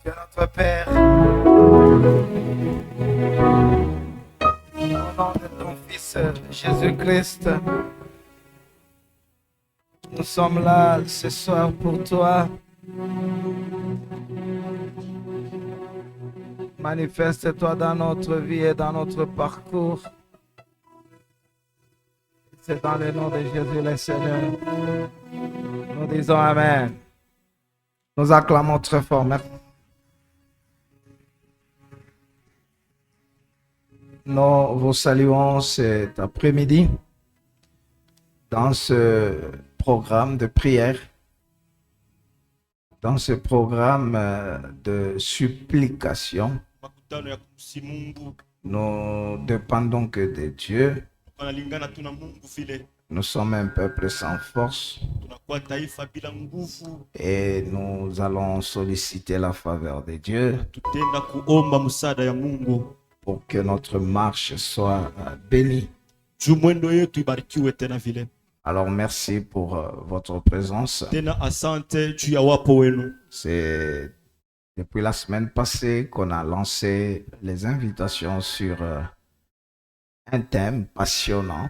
Tu es notre Père. Au nom de ton Fils Jésus-Christ, nous sommes là ce soir pour toi. Manifeste-toi dans notre vie et dans notre parcours. C'est dans le nom de Jésus le Seigneur. Nous disons Amen. Nous acclamons très fort. Merci. Nous vous saluons cet après-midi dans ce programme de prière, dans ce programme de supplication. Nous dépendons que de Dieu. Nous sommes un peuple sans force et nous allons solliciter la faveur de Dieu pour que notre marche soit bénie. Alors merci pour votre présence. C'est depuis la semaine passée qu'on a lancé les invitations sur un thème passionnant.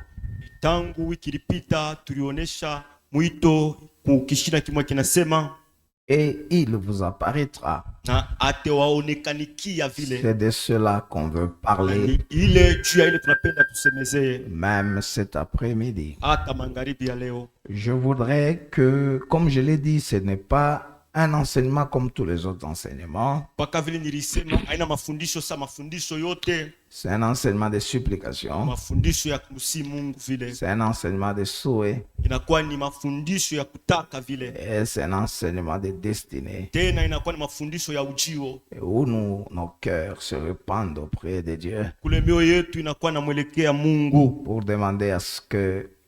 Et il vous apparaîtra. C'est de cela qu'on veut parler, même cet après-midi. Je voudrais que, comme je l'ai dit, ce n'est pas un enseignement comme tous les autres enseignements. C'est un enseignement de supplication. C'est un enseignement de souhait. Et c'est un enseignement de destinée. Et où nos cœurs se répandent auprès de Dieu pour demander à ce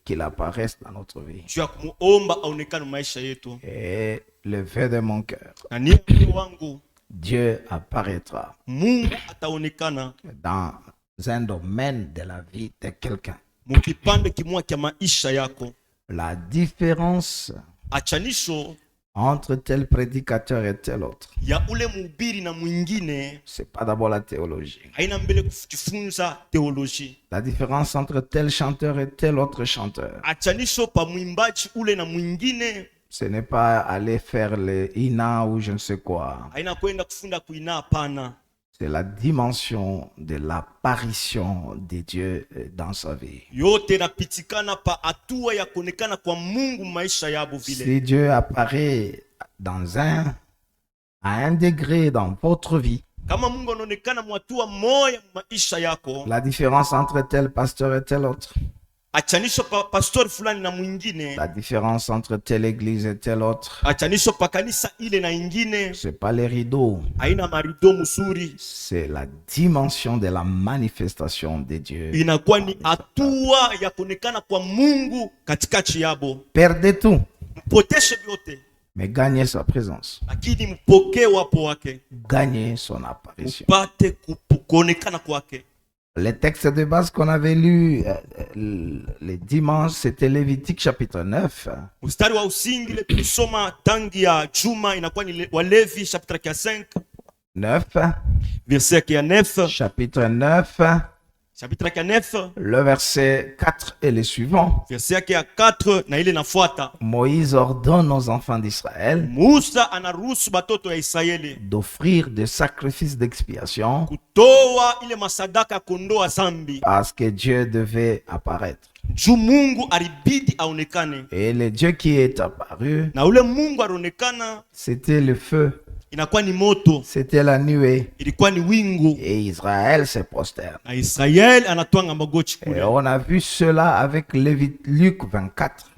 qu'il apparaisse dans notre vie. Et le vœu de mon cœur, Dieu apparaîtra dans un domaine de la vie de quelqu'un. La différence entre tel prédicateur et tel autre, c'est pas d'abord la théologie. La différence entre tel chanteur et tel autre chanteur, ce n'est pas aller faire les ina ou je ne sais quoi. C'est la dimension de l'apparition de Dieu dans sa vie. Si Dieu apparaît à un degré dans votre vie, la différence entre tel pasteur et tel autre, la différence entre telle église et telle autre, c'est pas les rideaux, c'est la dimension de la manifestation de Dieu. Perdez tout, mais gagnez sa présence, gagnez son apparition. Les textes de base qu'on avait lus les dimanches, c'était Lévitique chapitre 9. 9. Chapitre 9. Le verset 4 et les suivants. Moïse ordonne aux enfants d'Israël d'offrir des sacrifices d'expiation parce que Dieu devait apparaître. Et le Dieu qui est apparu, c'était le feu. C'était la nuée. Et Israël se prosterne. Et on a vu cela avec Luc 24.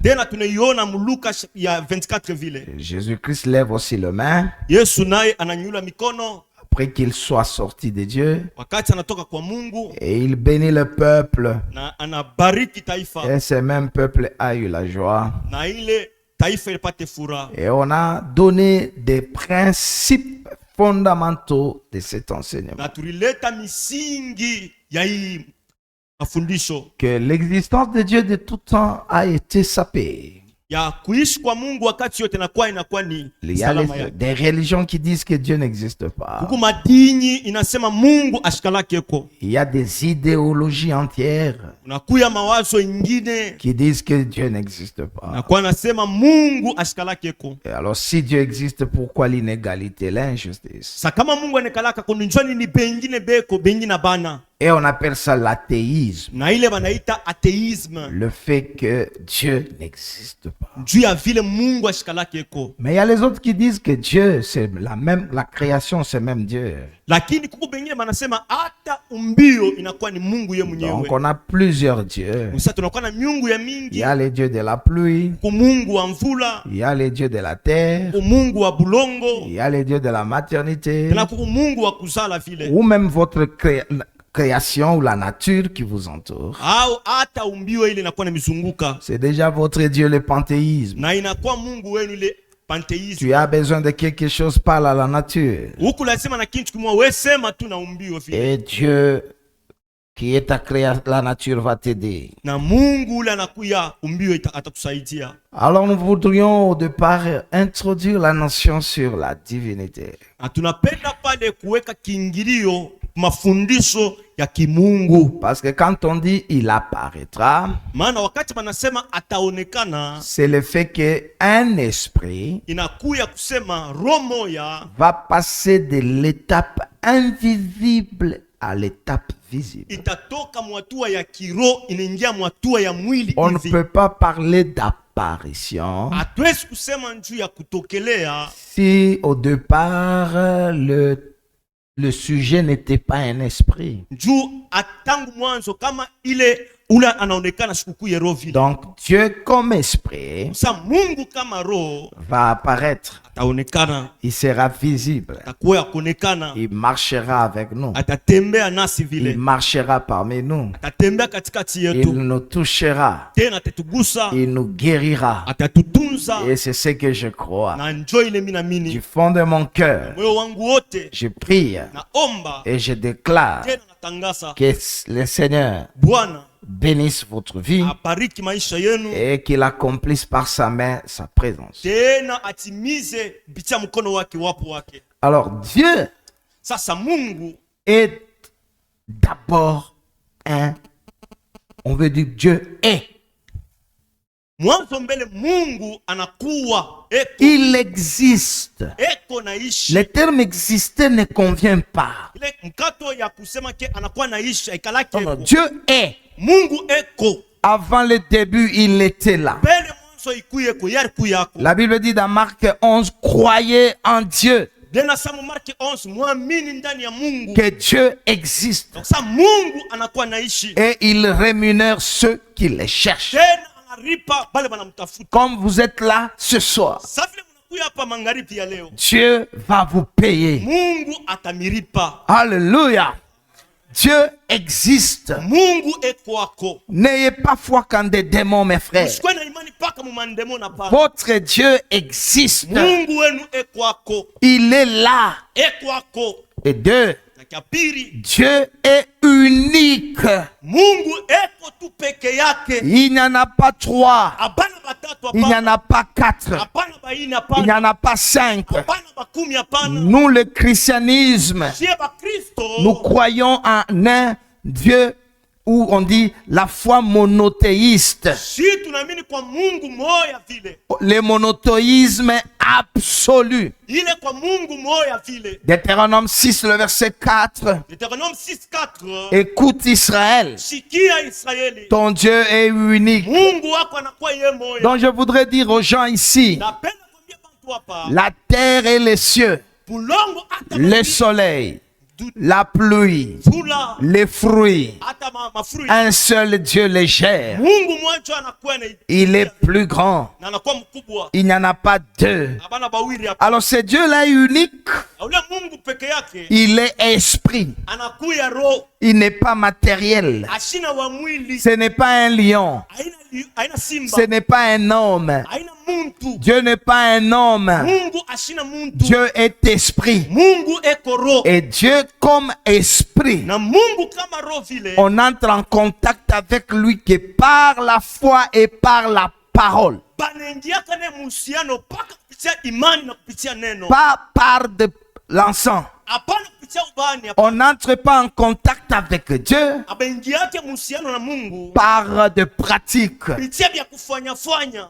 Jésus-Christ lève aussi le main après qu'il soit sorti de Dieu. Et il bénit le peuple. Et ce même peuple a eu la joie. Et on a donné des principes fondamentaux de cet enseignement. Que l'existence de Dieu de tout temps a été sapée. Il y a des religions qui disent que Dieu n'existe pas. Il y a des idéologies entières qui disent que Dieu n'existe pas. Et alors si Dieu existe, pourquoi l'inégalité, l'injustice? Et on appelle ça l'athéisme. Le fait que Dieu n'existe pas. Mais il y a les autres qui disent que Dieu, c'est la création, c'est même Dieu. Donc on a plusieurs dieux. Il y a les dieux de la pluie. Il y a les dieux de la terre. Il y a les dieux de la maternité. Ou même votre création ou la nature qui vous entoure. C'est déjà votre Dieu, le panthéisme. Tu as besoin de quelque chose, parle à la nature. Et Dieu qui est à créer la nature va t'aider. Alors nous voudrions au départ introduire la notion sur la divinité. Parce que quand on dit il apparaîtra, c'est le fait qu'un esprit va passer de l'étape invisible à l'étape visible. On ne peut pas parler d'apparition si au départ le sujet n'était pas un esprit. Donc Dieu comme esprit va apparaître. Il sera visible. Il marchera avec nous. Il marchera parmi nous. Il nous touchera. Il nous guérira. Et c'est ce que je crois. Du fond de mon cœur, je prie et je déclare que le Seigneur bénisse votre vie et qu'il accomplisse par sa main sa présence. Alors Dieu est d'abord on veut dire Dieu est. Il existe. Le terme exister ne convient pas. Non, Dieu est. Avant le début, il était là. La Bible dit dans Marc 11, croyez en Dieu. Que Dieu existe. Et il rémunère ceux qui le cherchent. Comme vous êtes là ce soir, Dieu va vous payer. Alléluia. Dieu existe. N'ayez pas foi qu'en des démons, mes frères. Votre Dieu existe. Il est là. Et deux, Dieu est unique. Il n'y en a pas trois. Il n'y en a pas quatre. Il n'y en a pas cinq. Nous, le christianisme, nous croyons en un Dieu où on dit la foi monothéiste. Le monothéisme absolu. Deutéronome 6, le verset 4. Écoute Israël, ton Dieu est unique. Donc je voudrais dire aux gens ici, la terre et les cieux, le soleil, la pluie, les fruits, un seul Dieu les gère. Il est plus grand. Il n'y en a pas deux. Alors ce Dieu-là est unique. Il est esprit. Il n'est pas matériel. Ce n'est pas un lion. Ce n'est pas un homme. Dieu n'est pas un homme. Dieu est esprit. Et Dieu comme esprit, on entre en contact avec lui que par la foi et par la parole. Pas par de l'encens. On n'entre pas en contact avec Dieu par de pratiques.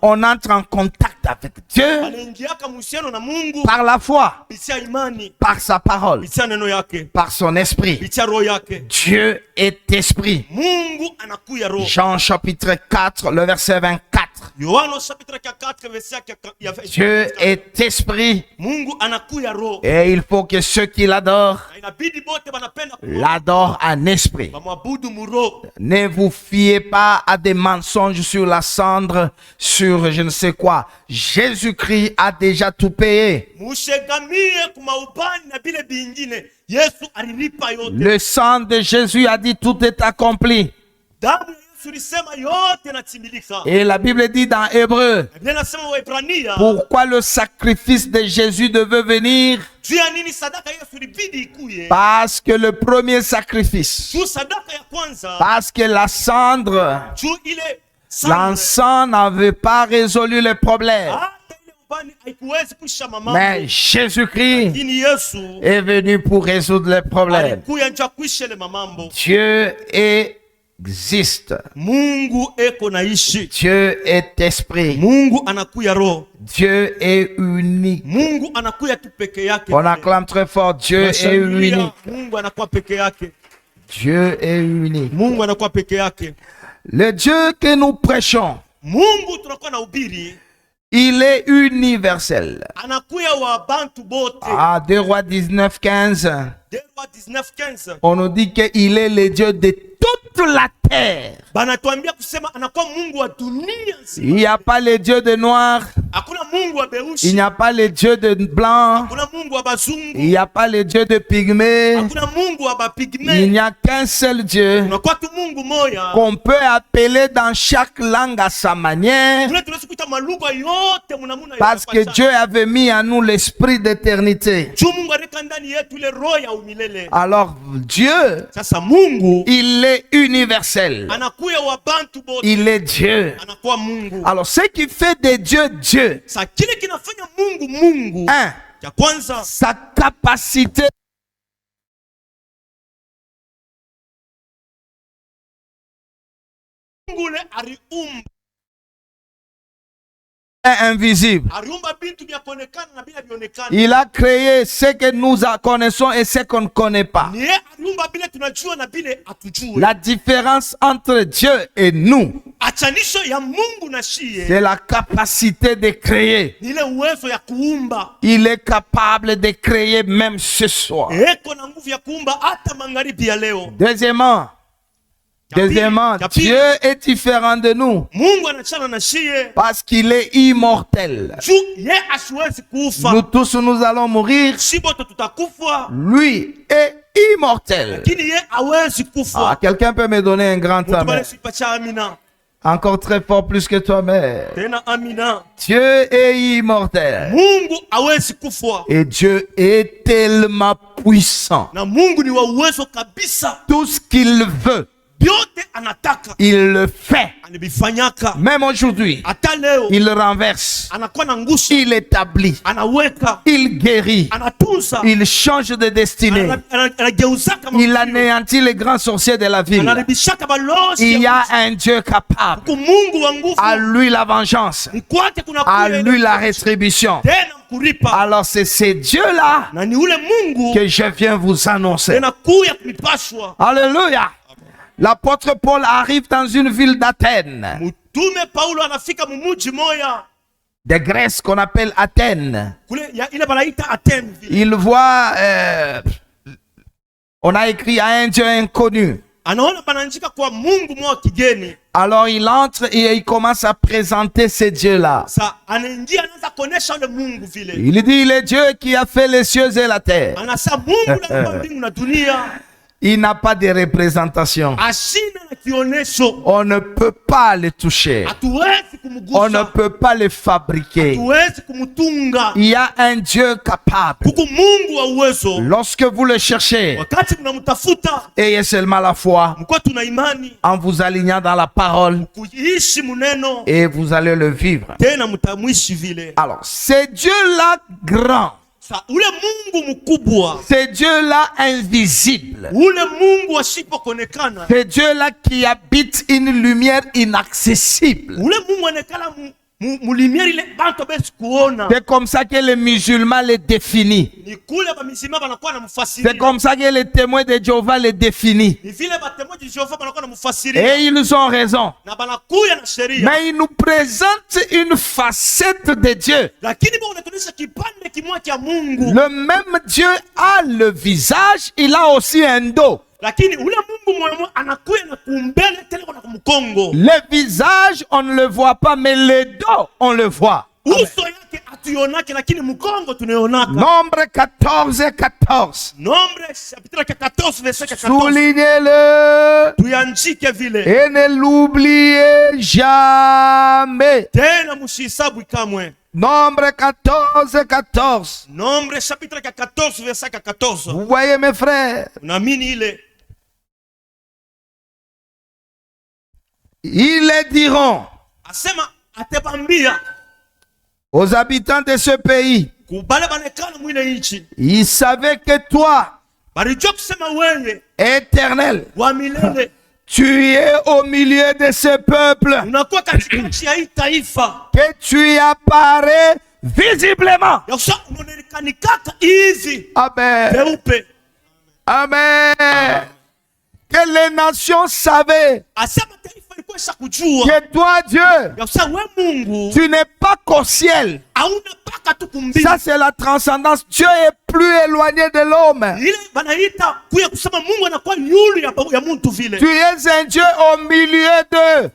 On entre en contact avec Dieu par la foi, par sa parole, par son esprit. Dieu est esprit. Jean chapitre 4, le verset 24. Dieu est esprit et il faut que ceux qui l'adorent l'adorent en esprit. Ne vous fiez pas à des mensonges sur la cendre, sur je ne sais quoi. Jésus-Christ a déjà tout payé. Le sang de Jésus a dit tout est accompli. Et la Bible dit dans Hébreu, pourquoi le sacrifice de Jésus devait venir? Parce que le premier sacrifice, parce que la cendre, l'encens n'avait pas résolu le problème. Mais Jésus-Christ est venu pour résoudre le problème. Dieu existe. Dieu est esprit. Dieu est unique. On acclame très fort, Dieu est unique. Dieu est unique. Le Dieu que nous prêchons, il est universel. 2 Rois 19, 15. On nous dit qu'il est le Dieu de toute la terre. Il n'y a pas le Dieu de noir. Il n'y a pas le Dieu de blanc. Il n'y a pas le Dieu de pygmée. Il n'y a qu'un seul Dieu qu'on peut appeler dans chaque langue à sa manière. Parce que Dieu avait mis en nous l'esprit d'éternité. Alors Dieu, il est universel. Il est Dieu. Alors ce qui fait de Dieu Dieu, sa capacité invisible. Il a créé ce que nous connaissons et ce qu'on ne connaît pas. La différence entre Dieu et nous, c'est la capacité de créer. Il est capable de créer même ce soir. Deuxièmement, Dieu est différent de nous parce qu'il est immortel. Nous tous, nous allons mourir. Lui est immortel. Quelqu'un peut me donner un grand amen? Encore très fort, plus que toi-même. Dieu est immortel. Et Dieu est tellement puissant. Tout ce qu'il veut, il le fait. Même aujourd'hui, il renverse, il établit, il guérit, il change de destinée, il anéantit les grands sorciers de la ville. Il y a un Dieu capable. À lui la vengeance, à lui la rétribution. Alors c'est ce Dieu-là que je viens vous annoncer. Alléluia. L'apôtre Paul arrive dans une ville d'Athènes, de Grèce qu'on appelle Athènes. Il voit, on a écrit à un Dieu inconnu. Alors il entre et il commence à présenter ce Dieu-là. Il dit, il est Dieu qui a fait les cieux et la terre. Il n'a pas de représentation. On ne peut pas le toucher. On ne peut pas le fabriquer. Il y a un Dieu capable. Lorsque vous le cherchez, ayez seulement la foi en vous alignant dans la parole et vous allez le vivre. Alors, c'est Dieu-là grand. C'est Dieu-là invisible. C'est Dieu-là qui habite une lumière inaccessible. C'est comme ça que les musulmans les définissent. C'est comme ça que les témoins de Jéhovah les définissent. Et ils ont raison. Mais ils nous présentent une facette de Dieu. Le même Dieu a le visage, il a aussi un dos. Le visage, on ne le voit pas, mais le dos, on le voit. Nombre 14, 14. Soulignez-le et ne l'oubliez jamais. Nombre 14, 14. Nombre chapitre 14, verset 14. Vous voyez mes frères, ils le diront aux habitants de ce pays. Ils savaient que toi, Éternel, tu es au milieu de ce peuple, que tu apparais visiblement. Amen. Amen. Que les nations savaient que toi, Dieu, tu n'es pas qu'au ciel. Ça, c'est la transcendance. Dieu est plus éloigné de l'homme. Tu es un Dieu au milieu d'eux.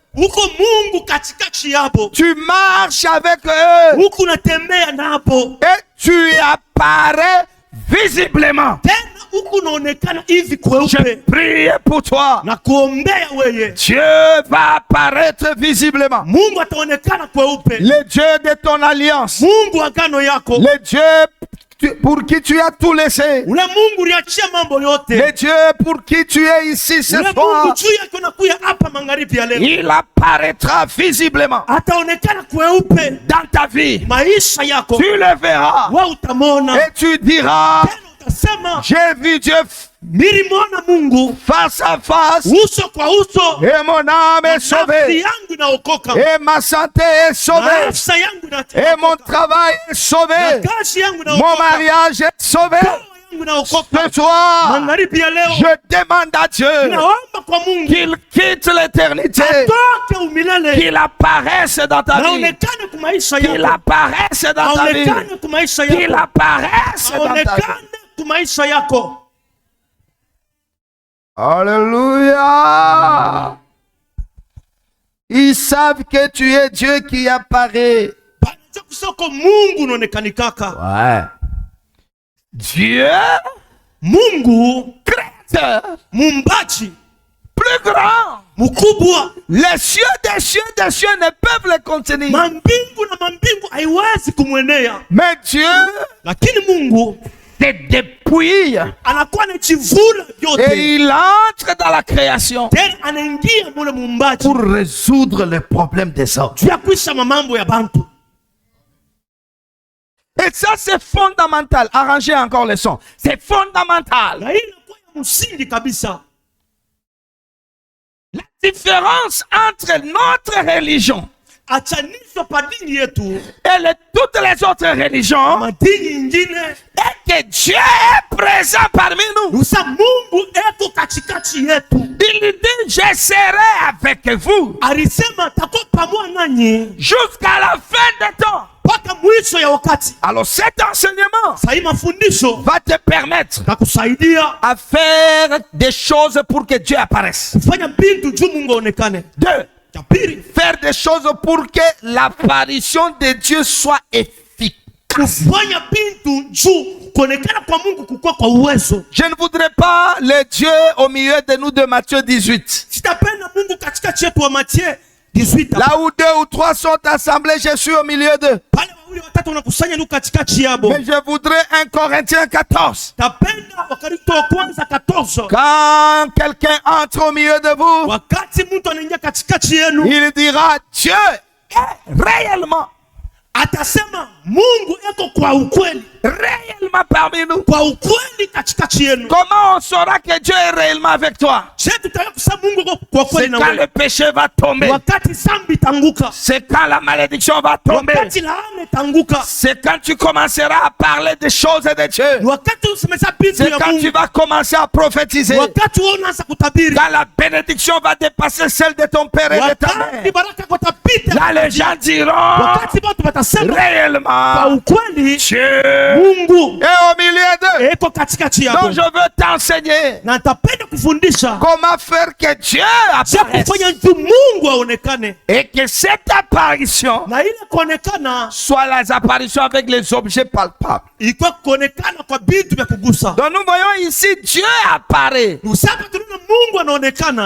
Tu marches avec eux. Et tu apparais visiblement. Je prie pour toi. Dieu va apparaître visiblement. Le Dieu de ton alliance. Le Dieu pour qui tu as tout laissé. Le Dieu pour qui tu es ici ce soir. Il apparaîtra visiblement dans ta vie. Tu le verras et tu diras: j'ai vu Dieu face à face, et mon âme est sauvée, et ma santé est sauvée, et mon travail est sauvé, mon mariage est sauvé. Ce soir, je demande à Dieu qu'il quitte l'éternité, qu'il apparaisse dans ta vie, qu'il apparaisse dans ta vie, qu'il apparaisse dans ta vie. Alléluia. Ils savent que tu es Dieu qui apparaît. Ouais. Dieu, Mungu, créateur, Mumbaji, plus grand, mukubwa. Les cieux des cieux ne peuvent le contenir. Mambingu na mambingu haiwezi kumwenea. Mais Dieu, lakini Mungu, te dépouille et il entre dans la création pour résoudre les problèmes des hommes. Et ça, c'est fondamental. Arrangez encore le son. C'est fondamental. La différence entre notre religion et toutes les autres religions est que Dieu est présent parmi nous. Il dit: je serai avec vous jusqu'à la fin des temps. Alors cet enseignement va te permettre à faire des choses pour que Dieu apparaisse. 2. Faire des choses pour que l'apparition de Dieu soit efficace. Je ne voudrais pas les dieux au milieu de nous de Matthieu 18. Là où 2 ou 3 sont assemblés, je suis au milieu d'eux. Mais je voudrais 1 Corinthiens 14. Quand quelqu'un entre au milieu de vous, il dira Dieu est réellement. Atasema Mungu eko kwa ukweli réellement parmi nous. Kwa ukweli katika yenu. Comment on saura que Dieu est réellement avec toi? C'est quand le péché va tomber. C'est quand la malédiction va tomber. C'est quand tu commenceras à parler des choses de Dieu. C'est quand tu vas commencer à prophétiser. Quand la bénédiction va dépasser celle de ton père et de ta mère. Là les gens diront réellement Dieu est au milieu d'eux. Donc je veux t'enseigner comment faire que Dieu apparaisse et que cette apparition soit les apparitions avec les objets palpables. Donc nous voyons ici Dieu apparaît.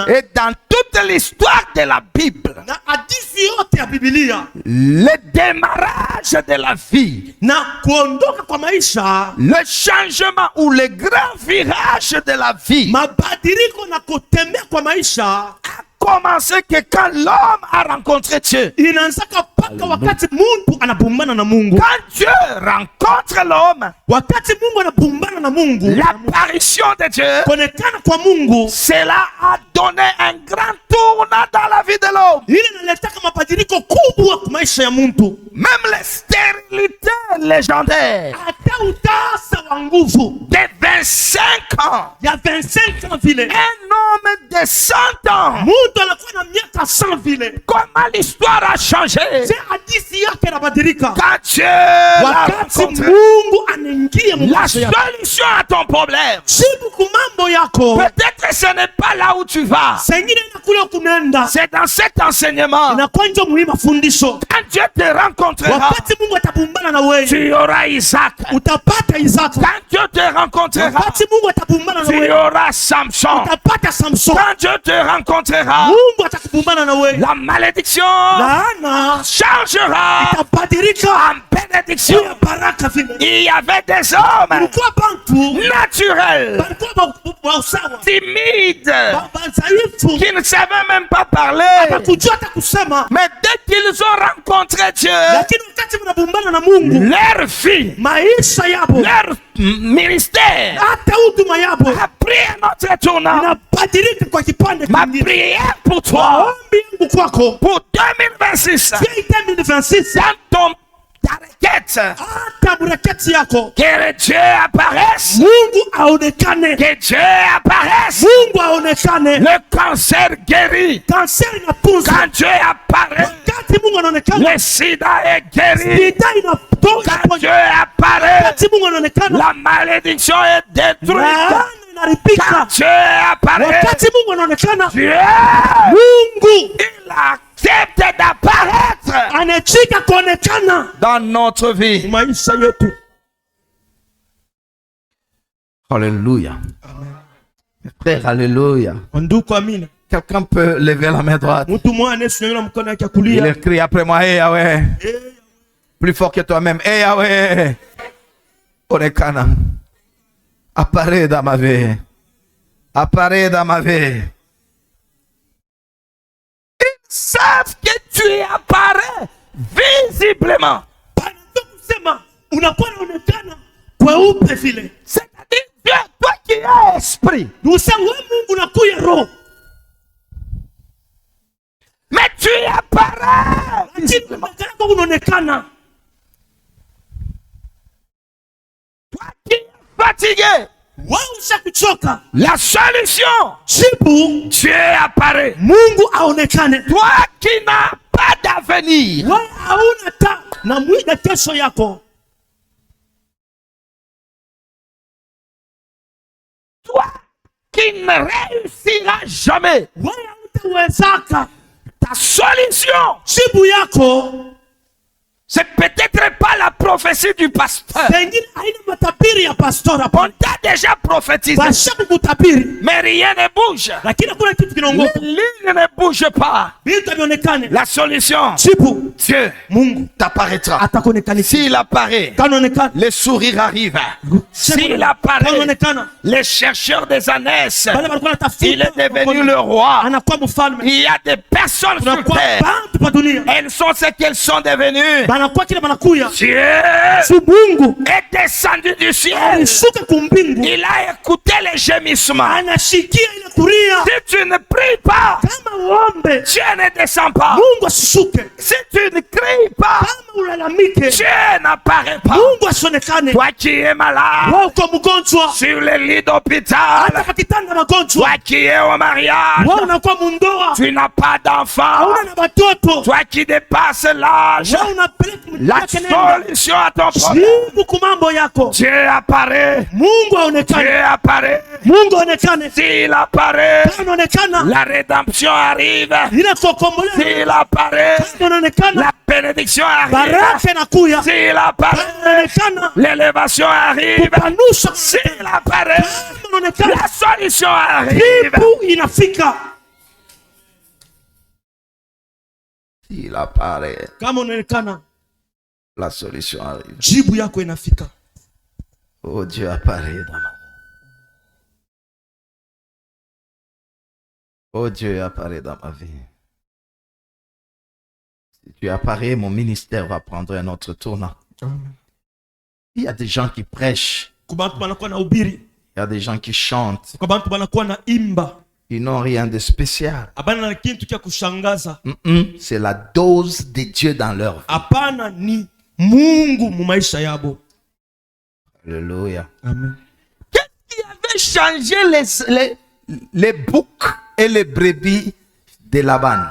Et dans toute l'histoire de la Bible, le démarrage de la vie, le changement ou le grand virage de la vie a commencé que quand l'homme a rencontré Dieu. Quand Dieu rencontre l'homme, l'apparition de Dieu, cela a donné un grand tournant dans la vie de l'homme. Même les stérilités légendaires de 25 ans, un homme de 100 ans, comment l'histoire a changé quand Dieu l'a rencontré. La solution à ton problème, peut-être ce n'est pas là où tu vas, c'est dans cet enseignement. Quand Dieu te rencontrera, tu auras Isaac. Quand Dieu te rencontrera, tu auras Samson. Quand Dieu te rencontrera, la malédiction changera en bénédiction. Il y avait des hommes naturels, timides, qui ne savaient même pas parler. Mais dès qu'ils ont rencontré Dieu, leur vie, leur ministère a pris un autre tournant. Ma prière pour toi, pour 2026, dans ton que Dieu apparaisse, que Dieu apparaisse, le cancer guéri, quand Dieu apparaît, le sida est guéri, quand Dieu apparaît, la malédiction est détruite. Quand Dieu apparaît, Dieu, il accepte d'apparaître dans notre vie. Alléluia. Frère, alléluia. Quelqu'un peut lever la main droite. Il écrit après moi, hey Yahweh. Plus fort que toi-même, hey Yahweh. Onekana. Apparaît dans ma vie. Apparaît dans ma vie. Ils savent que tu apparais visiblement. C'est-à-dire Dieu, toi qui es esprit. Mais tu apparais visiblement. Toi qui es fatigué. La solution, Dieu apparaît. Toi qui n'as pas d'avenir, toi qui ne réussiras jamais, ta solution, C'est peut-être pas la prophétie du pasteur. On t'a déjà prophétisé. Mais rien ne bouge. Les lignes ne bougent pas. La solution, Dieu t'apparaîtra. S'il apparaît, les sourires arrivent. S'il apparaît, les chercheurs des ânesse, il est devenu le roi. Il y a des personnes sur terre. Elles sont ce qu'elles sont devenues. Dieu est descendu du ciel. Il a écouté les gémissements. Si tu ne pries pas, Dieu ne descend pas. Si tu ne cries pas, Dieu n'apparaît pas. Toi qui es malade, sur le lit d'hôpital, toi qui es au mariage, tu n'as pas d'enfant, toi qui dépasses l'âge, la solution à ton problème, Dieu apparaît. Dieu apparaît. S'il apparaît, la rédemption arrive. S'il apparaît, la bénédiction arrive. S'il apparaît, l'élévation arrive. S'il apparaît, la solution arrive. S'il apparaît, la solution arrive. Oh, Dieu apparaît dans ma vie. Oh, Dieu apparaît dans ma vie. Si tu apparais, mon ministère va prendre un autre tournant. Il y a des gens qui prêchent. Il y a des gens qui chantent. Ils n'ont rien de spécial. C'est la dose de Dieu dans leur vie. Alléluia. Amen. Qu'est-ce qui avait changé les boucs et les brebis de Laban?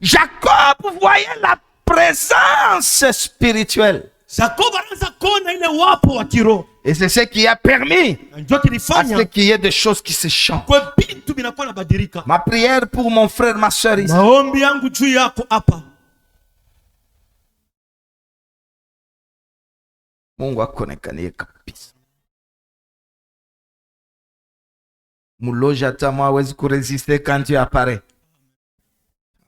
Jacob voyait la présence spirituelle. Et c'est ce qui a permis à ce qu'il y ait des choses qui se changent. Ma prière pour mon frère, ma soeur ici. Mungu akonekanie kabisa. Muloja hata hawezi kuresiste quand tu apparais.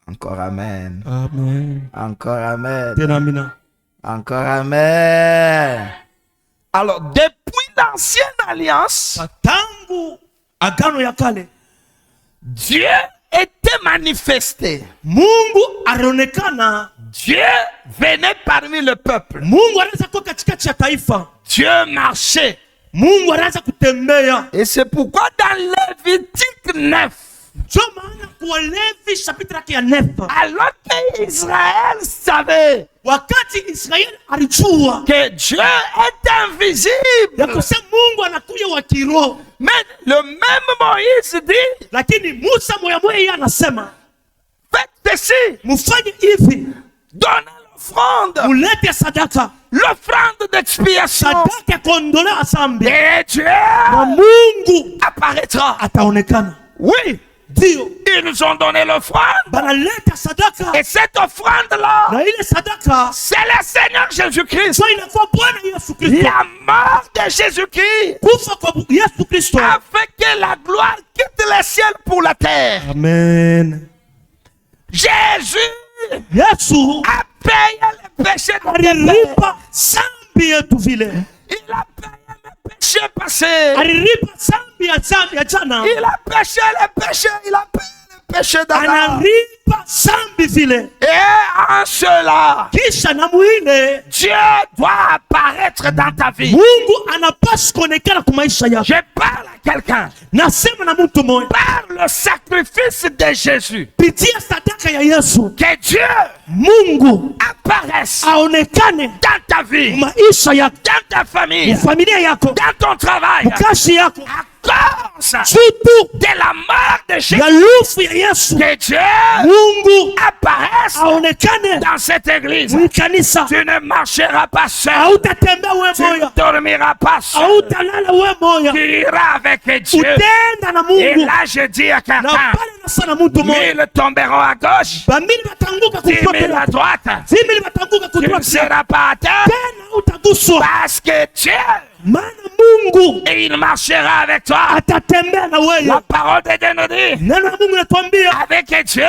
Encore amen. Amen. Encore amen. Encore amen. Alors, depuis l'ancienne alliance, Dieu était manifesté. Dieu venait parmi le peuple. Dieu marchait. Et c'est pourquoi dans Lévitique 9, alors que Israël savait que Dieu est invisible, mais le même Moïse dit, faites ceci, donnez l'offrande, l'offrande d'expiation, et Dieu apparaîtra. Oui. Ils ont donné l'offrande. Et cette offrande-là, c'est le Seigneur Jésus-Christ. La mort de Jésus-Christ a fait que la gloire quitte le ciel pour la terre. Amen. Jésus a payé le péché de il a payé mes péchés passés. Il a péché les péchés. Il a payé les péchés d'Adam. Et en cela, Dieu doit apparaître dans ta vie. Je parle à quelqu'un. Par le sacrifice de Jésus, que Dieu apparaisse dans ta vie, dans ta famille, dans ton travail, à de la mort de Jésus, que Dieu apparaisse dans cette église. Tu ne marcheras pas seul. Tu ne dormiras pas seul. Tu iras avec Dieu. Et là, je dis à quelqu'un, 1000 tomberont à gauche, 10 000 à droite. Tu ne seras pas à terre parce que Dieu, et il marchera avec toi. La parole de Dieu nous dit, avec Dieu,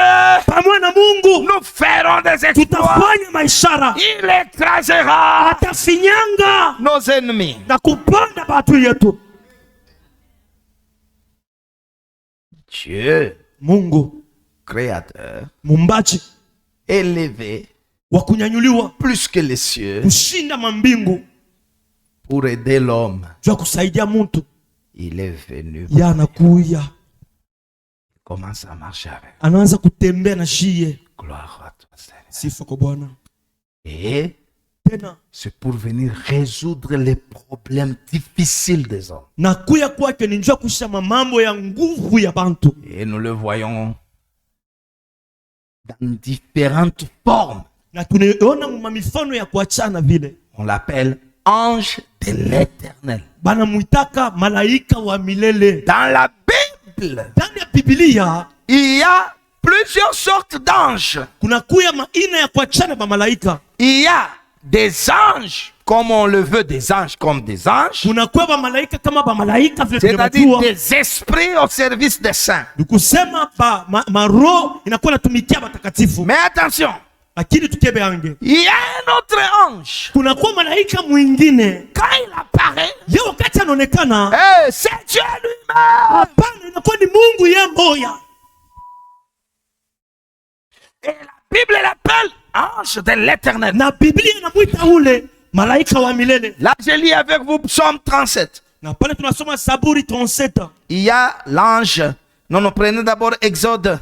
nous ferons des exploits. Il écrasera nos ennemis. Dieu, créateur, élevé plus que les cieux, pour aider l'homme. Il est venu. Il commence à marcher avec. Gloire à toi, Seigneur. Et c'est pour venir résoudre les problèmes difficiles des hommes. Et nous le voyons dans différentes formes. On l'appelle ange de l'Éternel. Dans la Bible, il y a plusieurs sortes d'anges. Il y a des anges comme on le veut, des anges comme des anges. C'est-à-dire des esprits au service des saints. Mais attention, il y a un autre ange. Quand il apparaît, c'est Dieu lui-même. Et la Bible l'appelle ange de l'Éternel. Là, je lis avec vous Psaume 37. Il y a l'ange. Non, prenez d'abord Exode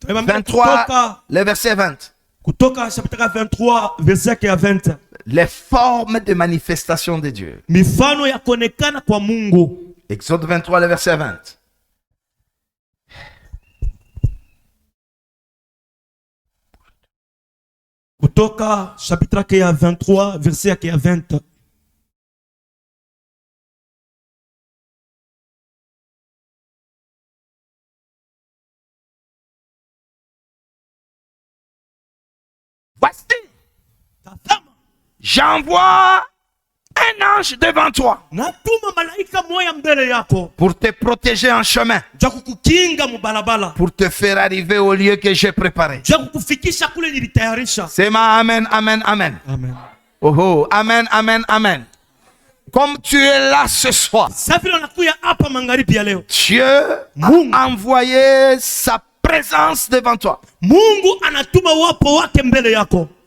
23, le verset 20. Les formes de manifestation de Dieu. Exode 23, le verset 20. Kutoka chapitre 23 verset 20. Voici, j'envoie un ange devant toi pour te protéger en chemin, pour te faire arriver au lieu que j'ai préparé. C'est ma amen, amen, amen. Oh, oh, amen, amen, amen. Comme tu es là ce soir, Dieu a envoyé sa présence devant toi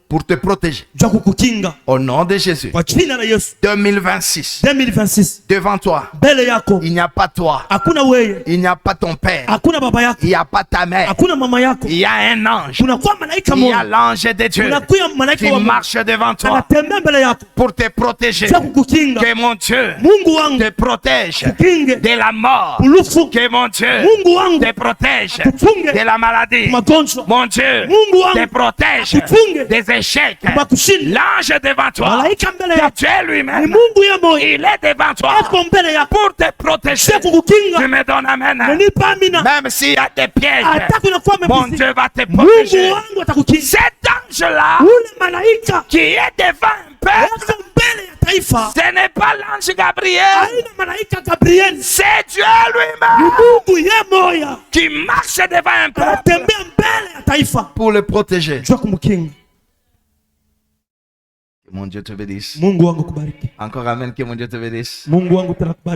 pour te protéger. Au nom de Jésus. 2026. Devant toi. Il n'y a pas toi. Il n'y a pas ton père. Il n'y a pas ta mère. Il y a un ange. Il y a l'ange de Dieu qui marche devant toi pour te protéger. Que mon Dieu te protège de la mort. Que mon Dieu te protège de la maladie. Mon Dieu te protège des échecs. L'ange devant toi, Dieu lui-même, il est devant toi pour te protéger. Tu me donnes amen. Même s'il y a des pièges, mon Dieu va te protéger. Cet ange-là qui est devant un peuple, ce n'est pas l'ange Gabriel, c'est Dieu lui-même qui marche devant un peuple pour le protéger. Que mon Dieu te bénisse. Encore amen, que mon Dieu te bénisse.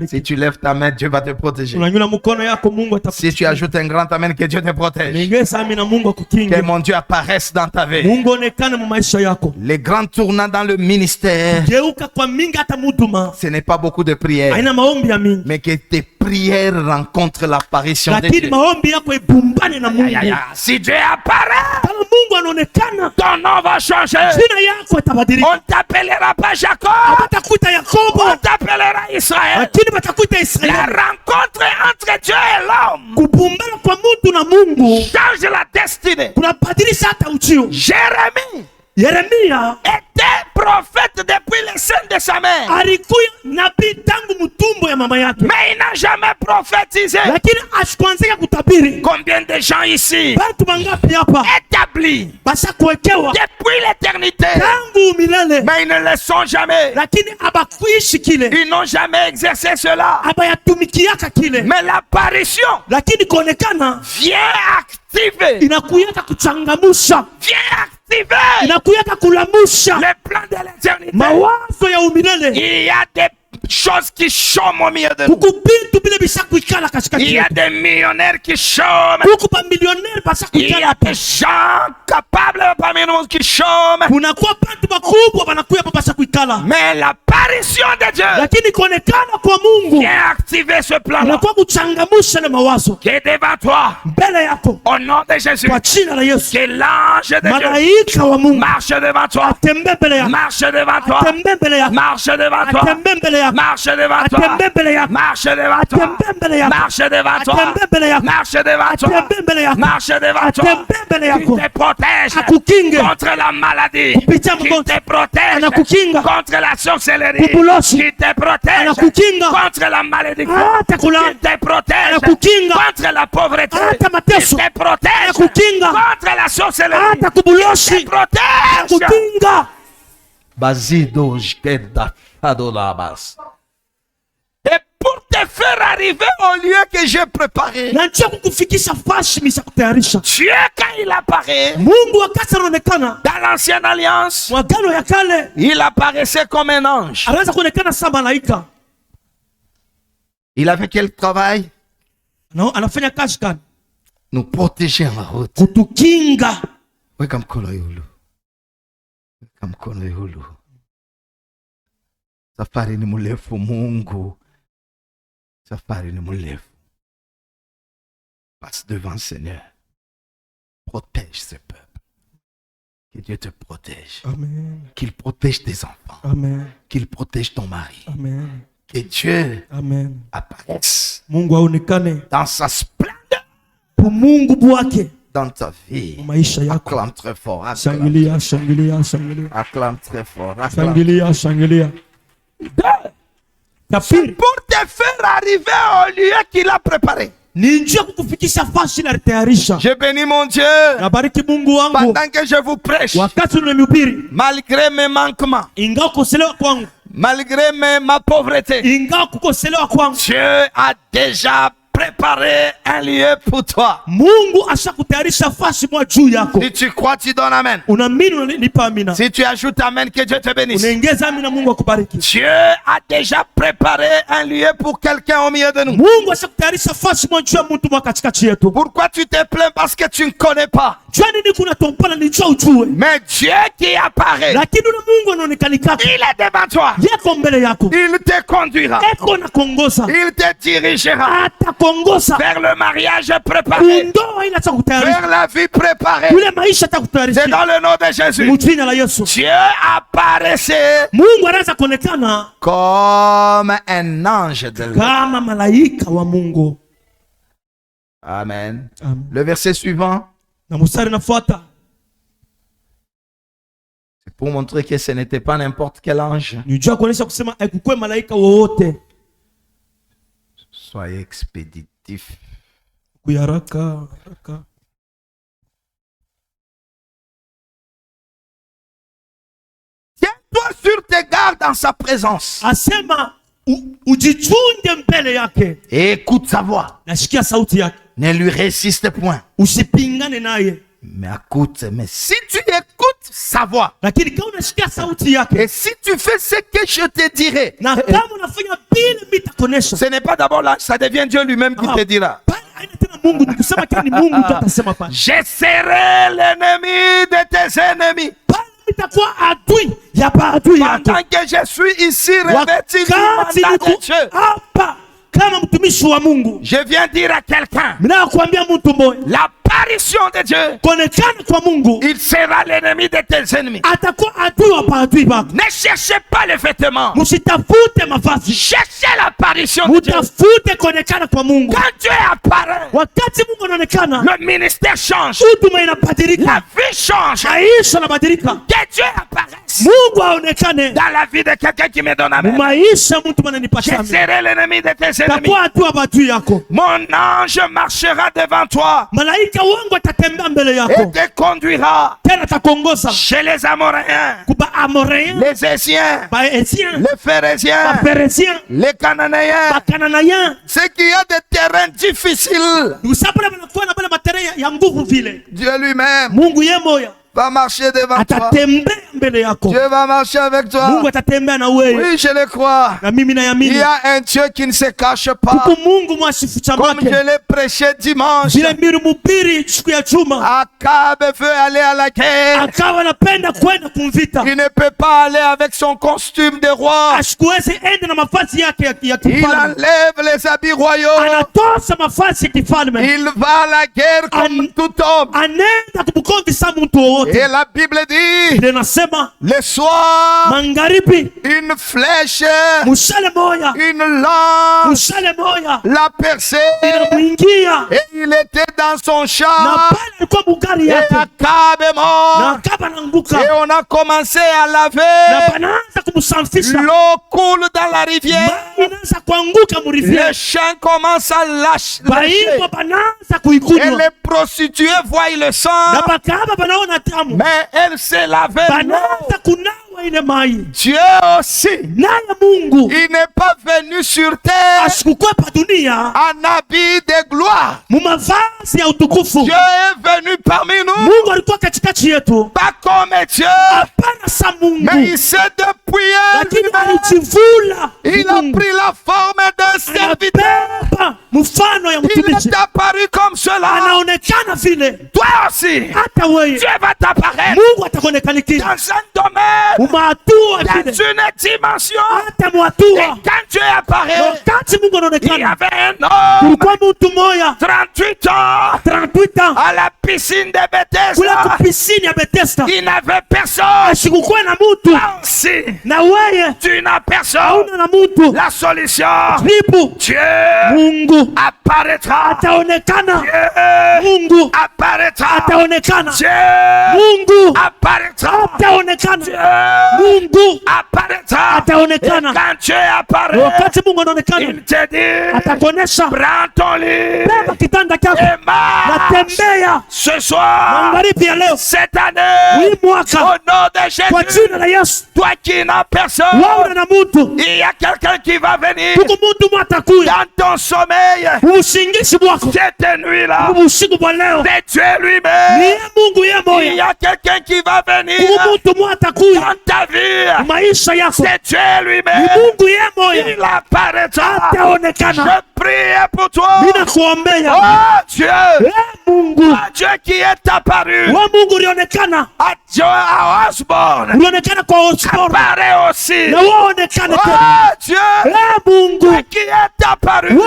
Si tu lèves ta main, Dieu va te protéger. Si tu ajoutes un grand amen, que Dieu te protège. Que mon Dieu apparaisse dans ta vie. Les grands tournants dans le ministère, ce n'est pas beaucoup de prières, mais que tes prières rencontrent l'apparition de Dieu. Si Dieu apparaît, ton nom va changer. On ne t'appellera pas Jacob, on t'appellera Israël. La rencontre entre Dieu et l'homme change la destinée. Jérémie était prophète depuis le sein de sa mère. Mais il n'a jamais prophétisé. Combien de gens ici établis depuis l'éternité, mais ils ne le sont jamais. Ils n'ont jamais exercé cela. Mais l'apparition vient activer, vient activer le plan de l'éternité. Il y a des choses qui chôment au milieu de nous. Il y a des millionnaires qui chôment. Il y a des gens capables parmi nous qui chôment. Mais l'apparition de Dieu vient activer ce plan-là qui est devant toi. Au nom de Jésus, que l'ange de Dieu marche devant toi. Marche devant toi. Marche devant toi. Marche devant toi. Marche devant toi. Marche devant toi. Marche devant toi. Marche devant toi. Qui te protège contre la maladie. Qui te protège contre la sorcellerie. Qui te protège contre la malédiction. Qui te protège contre la pauvreté. Qui te protège contre la sorcellerie. Qui te protège. Basido jkeda adolabas. Et pour te faire arriver au lieu que j'ai préparé, Dieu, quand il apparaît dans l'ancienne alliance, il apparaissait comme un ange. Il avait quel travail? Nous protéger en route. Safari ni mrefu Mungu. Safari ni mrefu. Passe devant le Seigneur. Protège ce peuple. Que Dieu te protège. Amen. Qu'il protège tes enfants. Amen. Qu'il protège ton mari. Amen. Que Dieu apparaisse dans sa splendeur. Dans ta vie. Acclame très fort. Acclame très fort. C'est pour te faire arriver au lieu qu'il a préparé. Je bénis mon Dieu pendant que je vous prêche. Malgré mes manquements, malgré ma pauvreté, Dieu a déjà préparer un lieu pour toi. Si tu crois, tu donnes amen. Si tu ajoutes amen, que Dieu te bénisse. Dieu a déjà préparé un lieu pour quelqu'un au milieu de nous. Pourquoi tu te plains? Parce que tu ne connais pas. Mais Dieu qui apparaît, il est devant toi. Il te conduira. Il te dirigera vers le mariage préparé, vers la vie préparée. C'est dans le nom de Jésus. Dieu apparaissait comme un ange de Dieu. Amen. Le verset suivant, c'est pour montrer que ce n'était pas n'importe quel ange. Soyez expéditif. Tiens-toi sur tes gardes dans sa présence. Et écoute sa voix. Ne lui résiste point. Mais écoute, mais si tu écoutes sa voix, et si tu fais ce que je te dirai, ce n'est pas d'abord là, ça devient Dieu lui-même qui te dira. Je serai l'ennemi de tes ennemis. Pendant que je suis ici revêtu du mandat de Dieu, Je viens dire à quelqu'un, l'apparition de Dieu, il sera l'ennemi de tes ennemis. Ne cherchez pas les vêtements, cherchez l'apparition de Dieu. Quand Dieu apparaît, le ministère change, la vie change. Que Dieu apparaisse dans la vie de quelqu'un qui me donne amen. Je serai l'ennemi de tes ennemis. Mon ange marchera devant toi et te conduira chez les Amoréens, les Hésiens, les Phérésiens, les Cananéens. C'est qu'il y a des terrains difficiles. Dieu lui-même va marcher devant toi. Dieu va marcher avec toi. Oui, je le crois. Il y a un Dieu qui ne se cache pas. Comme je l'ai prêché dimanche, Akab veut aller à la guerre. Il ne peut pas aller avec son costume de roi. Il enlève les habits royaux. Il va à la guerre comme tout homme. Et la Bible dit, le soir, une flèche, une lance l'a percé, et il était dans son char, et Akab est mort, et on a commencé à laver. L'eau coule dans la rivière, les chiens commencent à lâcher, et les prostituées voient le sang, mais elle s'est lavée. Dieu aussi, il n'est pas venu sur terre en habit de gloire. Dieu est venu parmi nous, pas comme Dieu, mais il s'est dépouillé lui-même. Il a pris la forme d'un serviteur. Il est apparu comme cela. Toi aussi, Dieu va t'apparaître dans un domaine, dans une dimension. Et quand Dieu apparaît, il y avait un homme, 38 ans, à la piscine de Bethesda. Il n'avait personne. Aussi, tu n'as personne. La solution, Dieu apparaîtra. Dieu apparaîtra. Dieu apparaîtra. Dieu apparaîtra. Et quand Dieu apparaît, il te dit, prends ton lit et marche. Ce soir, cette année, au nom de Jésus, toi qui n'as personne, il y a quelqu'un qui va venir dans ton sommeil cette nuit-là. C'est Dieu lui-même. Il y a quelqu'un qui va venir dans ta vie. C'est Dieu lui-même. Il apparaîtra. Je prie pour toi. Oh Dieu, Dieu qui est apparu à Osborne, apparaît aussi. Oh Dieu, qui est apparu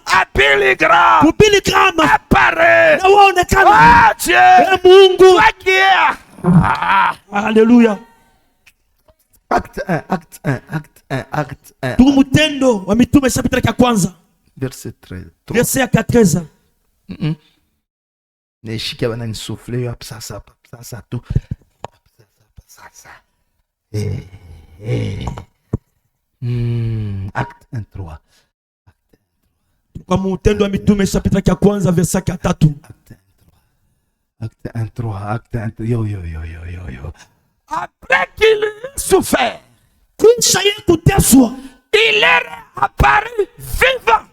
à Billy Graham, apparaît. Oh Dieu, toi qui es. Alléluia. Acte 1. Mutendo wa Mitume chapitre ya kwanza. Verset 13. Verset ya 13. Neshika bana nisouffler ça tout. Acte 1:3. Kwa Mutendo wa Mitume chapitre ya kwanza verset ya 3. Acte 1:3. Yo. Après qu'il souffert, il est apparu vivant.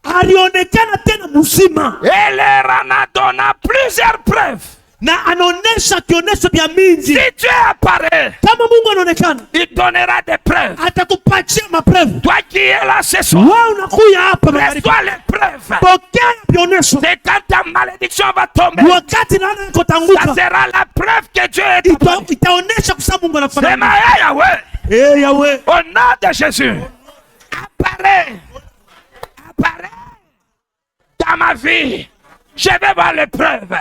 Et leur en a donné plusieurs preuves. Si Dieu apparaît, il donnera des preuves. Toi qui es là ce soir, reçois les preuves. C'est quand ta malédiction va tomber, ça sera la preuve que Dieu est apparu. C'est Yahweh. Au nom de Jésus, apparaît. vie, je vais voir les preuves.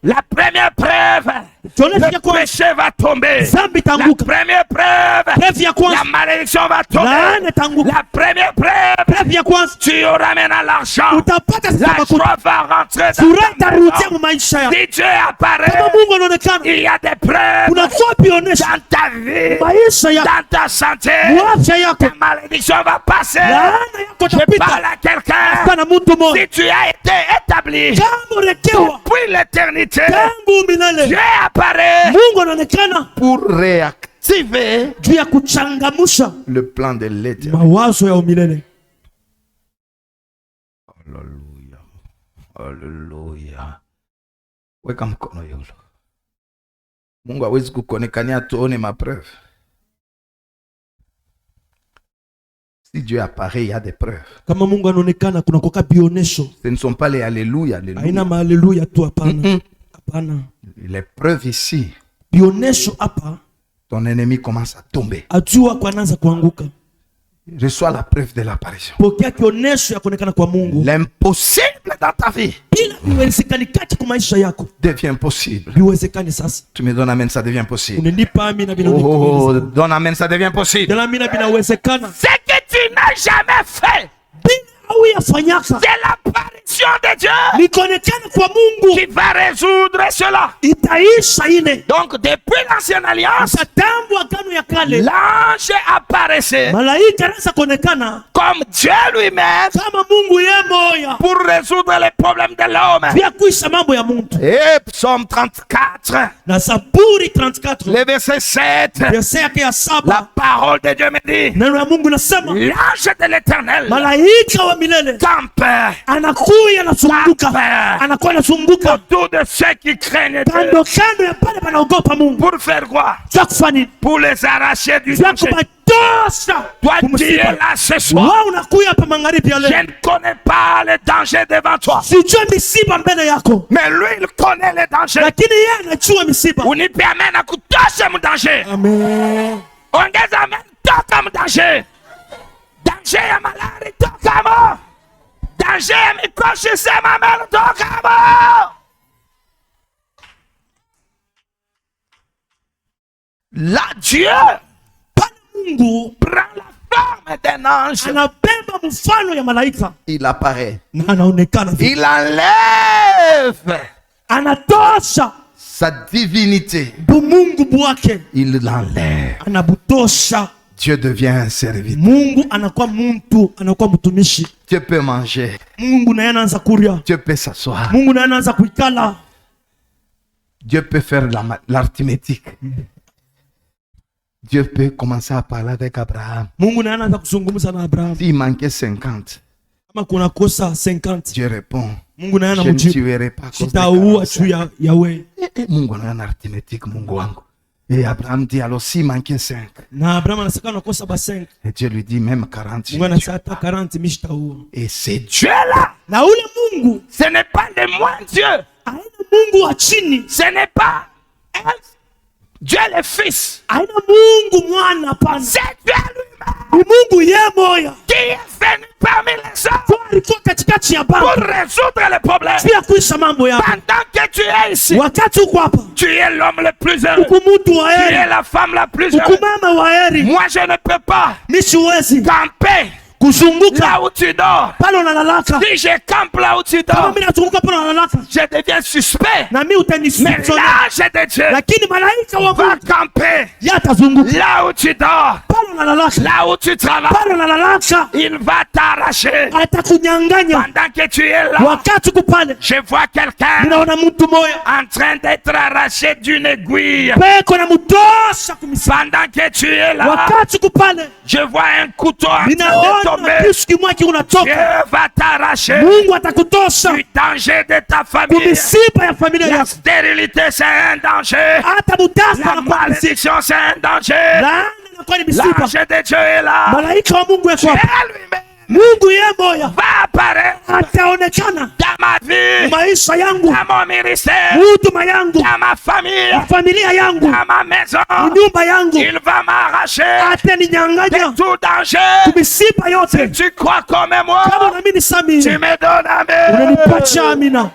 La première preuve, le péché va tomber. La première preuve, la malédiction va tomber. La première preuve, tu auras maintenant l'argent. La joie va rentrer dans ta maison. Si Dieu apparaît, il y a des preuves dans ta vie, dans ta santé. Ta malédiction va passer. Je parle à quelqu'un. Si tu as été établi depuis l'éternité, Dieu apparaît pour réactiver le plan de l'éternité. Alléluia. Alléluia. Weka mkono yule. Mungu hawezi kukonekania tuone ma preuve. Si Dieu apparaît, il y a des preuves. Kama Mungu anaonekana kuna koka bionesho. Ce ne sont pas les alléluia, alléluia. Haina ma alléluia tu hapana. Hapana. Les preuves ici. Bionesho hapa. Ton ennemi commence à tomber. Ajua kuanza kuanguka. Reçois la preuve de l'apparition. Pokea kionesho ya kuonekana kwa Mungu. L'impossible dans ta vie devient possible. Tu me donnes amen, ça devient possible. Oh, donne amen, ça devient possible. Ce que tu n'as jamais fait, c'est l'apparition de Dieu qui va résoudre cela. Donc depuis l'ancienne alliance, l'ange apparaissait comme Dieu lui-même pour résoudre les problèmes de l'homme. Et Psaume 34, le verset 7, la parole de Dieu me dit, l'ange de l'Éternel campe autour de ceux qui craignent Dieu. Pour faire quoi? Pour les arracher du danger. Toi, tu es là ce soir. Je ne connais pas les dangers devant toi. Mais lui, il connaît les dangers. Unipiamena kutosha mdanger. Ongeza amen, toka mdanger. Danger ya malari, toka mo. Danger ya mikoshi, sema melo, toka mo. Là, Dieu prend la forme d'un ange. Il apparaît. Il enlève sa divinité. Il l'enlève. Dieu devient un serviteur. Dieu peut manger. Dieu peut s'asseoir. Dieu peut faire l'arithmétique. Dieu peut commencer à parler avec Abraham. S'il manquait 50, Dieu répond, je ne tuerai pas. Mungu na arithmétique, Mungu wangu. Et Abraham dit alors s'il manquait 5. Et Dieu lui dit même 40. Et c'est Dieu là. Ce n'est pas le moins Dieu. Ce n'est pas Dieu le Fils. C'est Dieu lui-même qui est venu parmi les hommes pour résoudre les problèmes. Pendant que tu es ici, tu es l'homme le plus heureux. Tu es la femme la plus heureuse. Moi je ne peux pas camper là où tu dors. Si je campe là où tu dors, je deviens suspect. Mais l'ange de Dieu va camper là où tu dors, là où tu travailles. Il va t'arracher. Pendant que tu es là, je vois quelqu'un en train d'être arraché d'une aiguille. Pendant que tu es là, je vois un couteau en train de tomber. Dieu va t'arracher du danger de ta famille. La stérilité c'est un danger. La malédiction c'est un danger. L'ange de Dieu est là. Dieu lui-même va apparaître ataonekana dans ma vie, maisha yangu, dans mon ministère, huduma yangu, dans ma famille, familia yangu, dans ma maison. nyumba yangu. Il va m'arracher ataninyang'anya de tout danger. kumisiba yote. Si tu crois comme moi, kama unaamini sami, tu me donnes amen. unanipatia amina.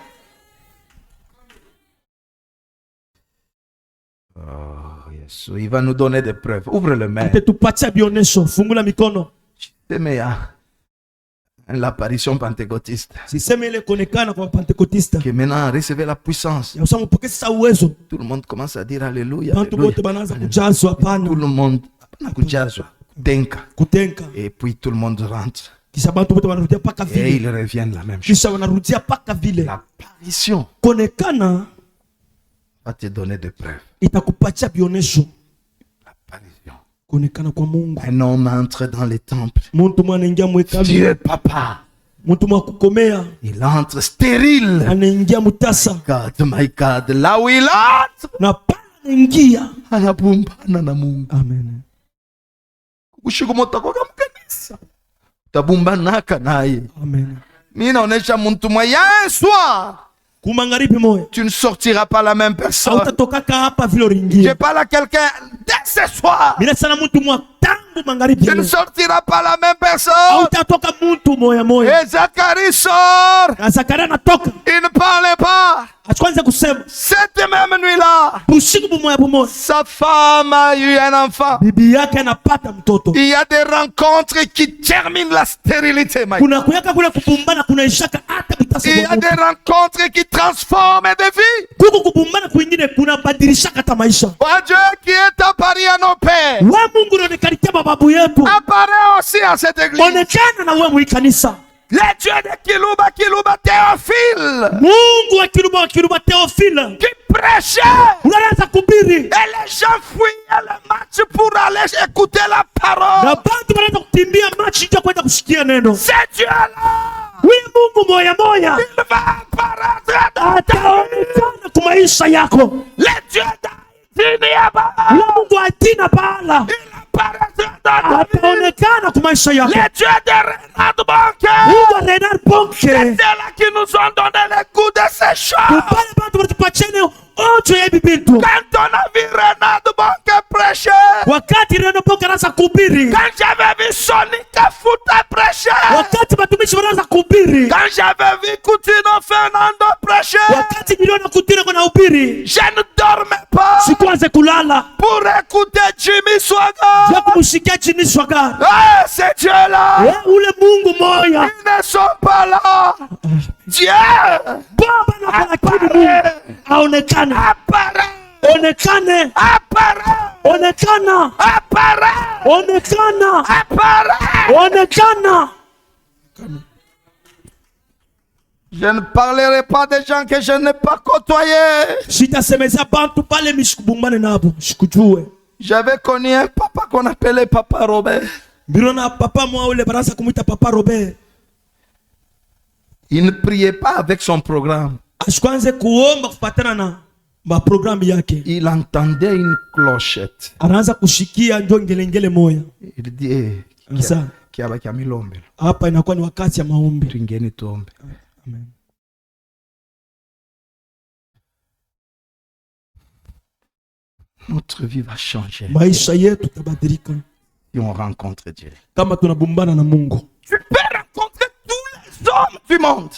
Oh, yes. Il va nous donner des preuves. Ouvre le main. Atatupatia bionesho. Fungula mikono. L'apparition pentecôtiste. Que maintenant recevez la puissance. Tout le monde commence à dire alléluia. Tout le monde et puis tout le monde rentre. Et ils reviennent la même chose. L'apparition va te donner des preuves. L'apparition. Un homme entre dans les temples. Dieu papa. Il entre stérile. My God. Là où il entre. Amen. Amen. Tu ne sortiras pas la même personne. Je parle à quelqu'un dès ce soir. Tu ne sortiras pas la même personne. Et Zacharie sort. Il ne parlait pas. Cette même nuit-là, sa femme a eu un enfant. Il y a des rencontres qui terminent la stérilité. Il y a des rencontres qui transforment des vies. Oh Dieu qui est apparu à nos pères, apparaît aussi à cette église. Le Dieu de Kiluba Théophile, qui prêchait, et les gens fuyaient le match pour aller écouter la parole. C'est Dieu-là, il va apparaître dans ta vie. Le Dieu d'Aïtiniaba, il apparaîtra dans ta vie. Le Dieu de Renard Bonke, c'est là qui nous ont donné le goût de ces choses. Quand on a vu Renard Bonke prêcher, quand j'avais vu Sonika Futa prêcher, quand j'avais vu Coutinho Fernando prêcher, je ne dormais pas pour écouter Jimmy Swaggart. C'est Dieu là. Ils ne sont pas là. Dieu apparaît. Je ne parlerai pas des gens que je n'ai pas côtoyés. J'avais connu un papa qu'on appelait Papa Robert. Il ne priait pas avec son programme. Il entendait une clochette. Il dit, notre vie va changer si on rencontre Dieu. Tu peux rencontrer tous les hommes du monde.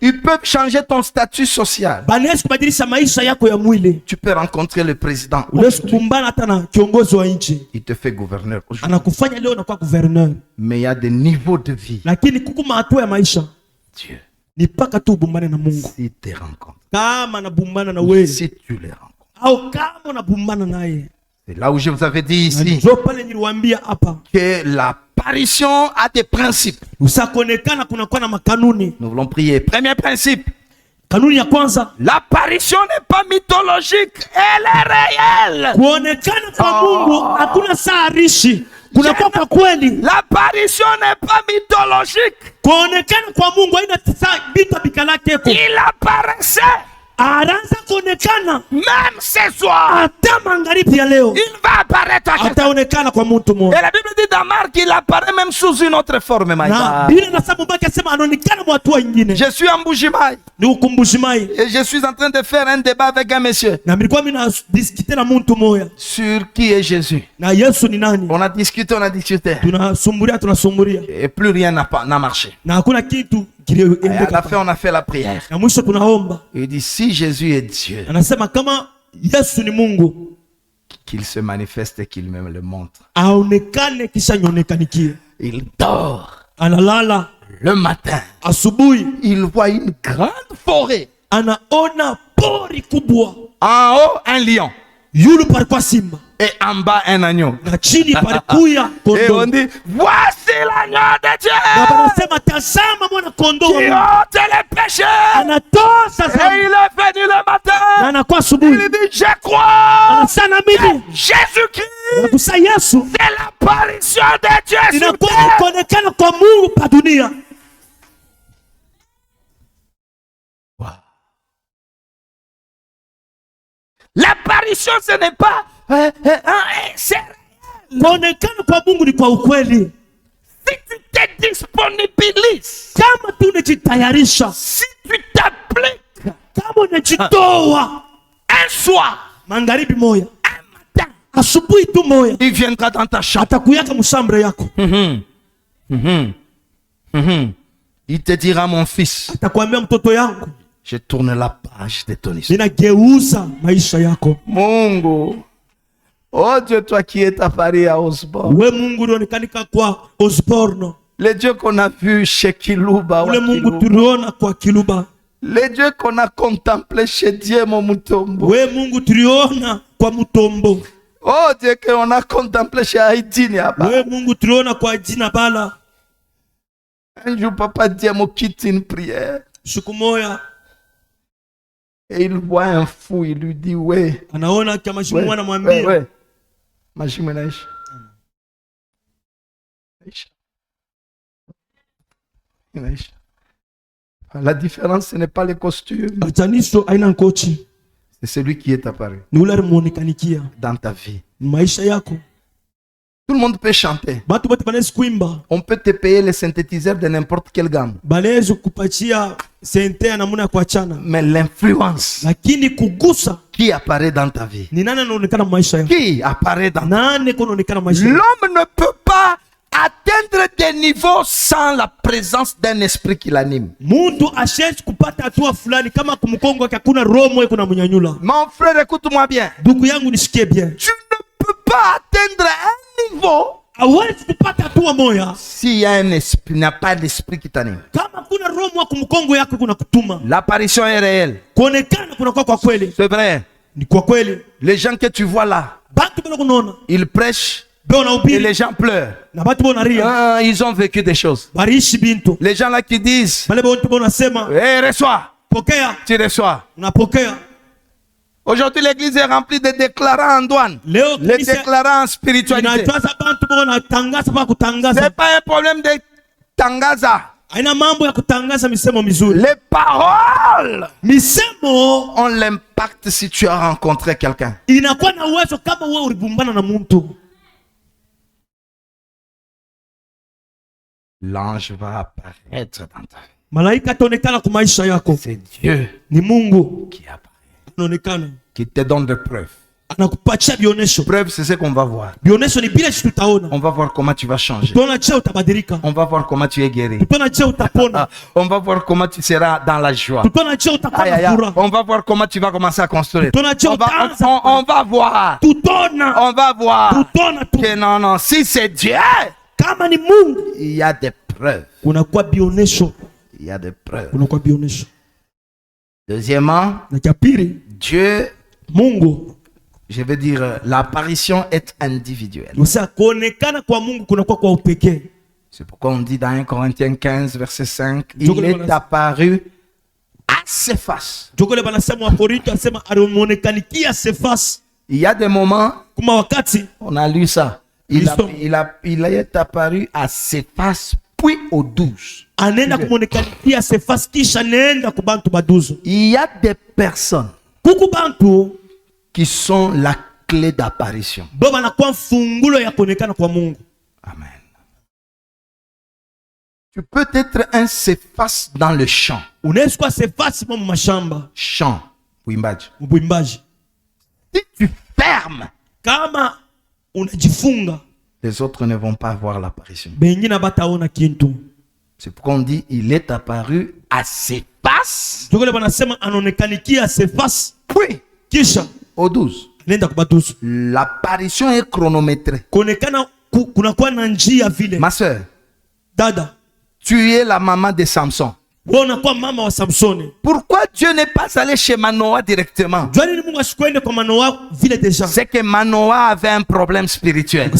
Ils peuvent changer ton statut social. Tu peux rencontrer le président. Il te fait gouverneur aujourd'hui. Mais il y a des niveaux de vie. Dieu, si tu rencontres, si tu les rencontres, c'est là où je vous avais dit ici que l'apparition a des principes. Nous voulons prier. Premier principe, l'apparition n'est pas mythologique, elle est réelle. L'apparition n'est pas mythologique. Il apparaissait Même ce soir, il va apparaître à quelqu'un. Et la Bible dit dans Marc, il apparaît même sous une autre forme. Je suis en Mbuji-Mayi. Et je suis en train de faire un débat avec un monsieur sur qui est Jésus. On a discuté. Et plus rien n'a marché. Et à la fin, on a fait la prière. Il dit, si Jésus est Dieu, qu'il se manifeste et qu'il me le montre. Il dort. Le matin, il voit une grande forêt. En haut, un lion. Et en bas, un agneau. Et on dit, voici l'agneau de Dieu qui ôte les péchés. Et il est venu le matin. Il dit, je crois que Jésus-Christ, c'est l'apparition de Dieu sur terre. L'apparition, ce n'est pas c'est réel. Si tu te disponibilises, si tu t'appliques, un soir, un matin, il viendra dans ta chambre. Il te dira, mon fils, je tourne la page de ton histoire. Mungu, oh Dieu, toi qui es apparu à Osborne. Le Dieu qu'on a vu chez Kiluba. Le Dieu qu'on a contemplé chez Diemo Mutombo. Oh Dieu qu'on a contemplé chez Haïti. Un jour, papa Diemo quitte une prière. Et il voit un fou, il lui dit, ouais. La différence, ce n'est pas les costumes. C'est celui qui est apparu dans ta vie. Tout le monde peut chanter. On peut te payer les synthétiseurs de n'importe quelle gamme. Mais l'influence qui apparaît dans ta vie, qui apparaît dans ta vie, l'homme ne peut pas atteindre des niveaux sans la présence d'un esprit qui l'anime. Mon frère, écoute-moi bien. Tu ne peux pas atteindre un niveau s'il y a un esprit, il n'y a pas d'esprit qui t'anime. L'apparition est réelle. C'est vrai. Les gens que tu vois là, ils prêchent et les gens pleurent. Ils ont vécu des choses. Les gens là qui disent, hey, reçois, tu reçois. Aujourd'hui, l'église est remplie de déclarants en douane. Les déclarants en spiritualité. Ce n'est pas un problème de tangaza. Les paroles ont l'impact si tu as rencontré quelqu'un. L'ange va apparaître dans ta vie. C'est Dieu qui apparaît. Qui te donne des preuves. Preuve, c'est ce qu'on va voir. On va voir comment tu vas changer. On va voir comment tu es guéri. On va voir comment tu seras dans la joie. On va voir comment tu vas commencer à construire. On va voir. On va voir que non, si c'est Dieu, il y a des preuves. Il y a des preuves. Deuxièmement, Dieu, je veux dire, l'apparition est individuelle. C'est pourquoi on dit dans 1 Corinthiens 15, verset 5, il est apparu à ses faces. Il y a des moments, on a lu ça, il est apparu à ses faces puis aux 12. Il y a des personnes qui sont la clé d'apparition. Amen. Tu peux être un Céphas dans le champ. Chant. Wimbaji. Si tu fermes, les autres ne vont pas voir l'apparition. C'est pourquoi on dit il est apparu à Céphas. Puis au 12. L'apparition est chronométrée. Ma soeur, Dada, tu es la maman de Samson. Pourquoi Dieu n'est pas allé chez Manoah directement? C'est que Manoah avait un problème spirituel.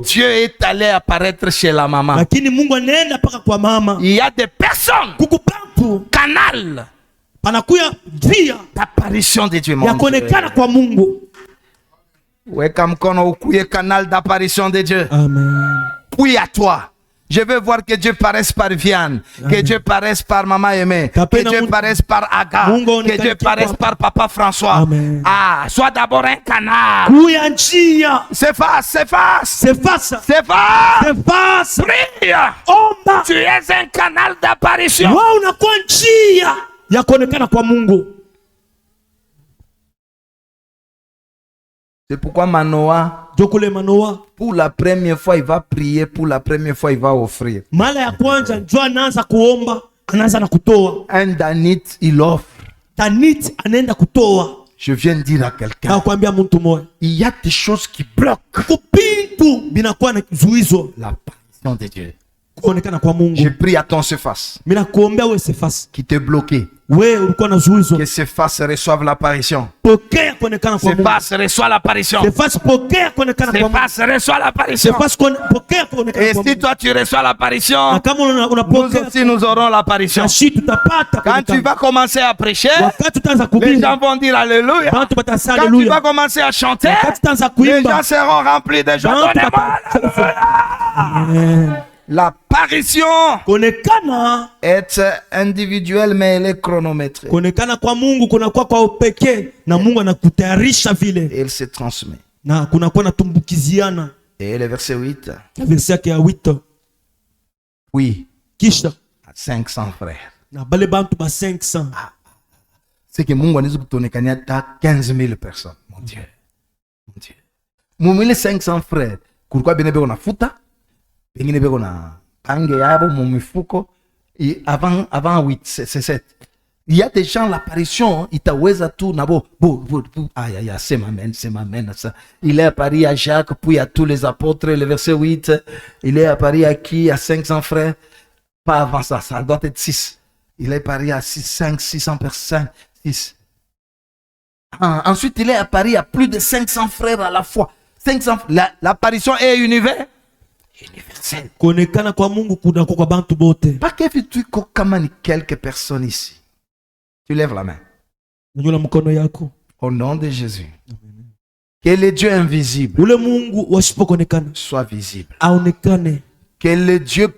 Dieu est allé apparaître chez la maman. Il y a des personnes, canal d'apparition de Dieu. Canal d'apparition de Dieu. Amen. Puis à toi. Je veux voir que Dieu paraisse par Vianne, que Dieu paraisse par Maman Aimée, que Dieu paraisse par Aga, que Dieu paraisse par Papa François. Amen. Ah, sois d'abord un canal. S'efface. Prie. Tu es un canal d'apparition. C'est pourquoi Manoah, pour la première fois, il va prier. Pour la première fois, il va offrir. Un danite, il offre. Je viens de dire à quelqu'un, il y a des choses qui bloquent l'apparition de Dieu. Je prie à ton Céphas qui te bloquait. Que Céphas reçoive l'apparition. Céphas reçoit l'apparition. Céphas reçoit l'apparition. Et si toi tu reçois l'apparition, nous aussi nous aurons l'apparition. Quand tu vas commencer à prêcher, les gens vont dire Alléluia. Quand tu vas commencer à chanter, les gens seront remplis de joie. L'apparition est individuelle, mais elle est chronométrée. Et elle se transmet. Et le verset 8. Oui. À 500 frères. C'est que Mungu anaweza kutonekania hata 15 000 personnes. Mon Dieu. Mon Dieu. Mumile 500 frères. Kulikuwa bene beko nafuta. Bengine beko na kange yabo mumifuko. Avant 8, c'est 7. Il y a des gens, l'apparition, itaweza tu nabo. Aïe, c'est ma mène, ça. Il est apparu à Jacques, puis à tous les apôtres, le verset 8. Il est apparu à qui? À 500 frères. Pas avant ça, ça doit être 6. Il est apparu à 600 personnes. 6. Ensuite, il est apparu à plus de 500 frères à la fois. 500. L'apparition est universelle. Pas que tu comme quelques personnes ici. Tu lèves la main. Au nom de Jésus. Que le Dieu invisible soit visible. Que le Dieu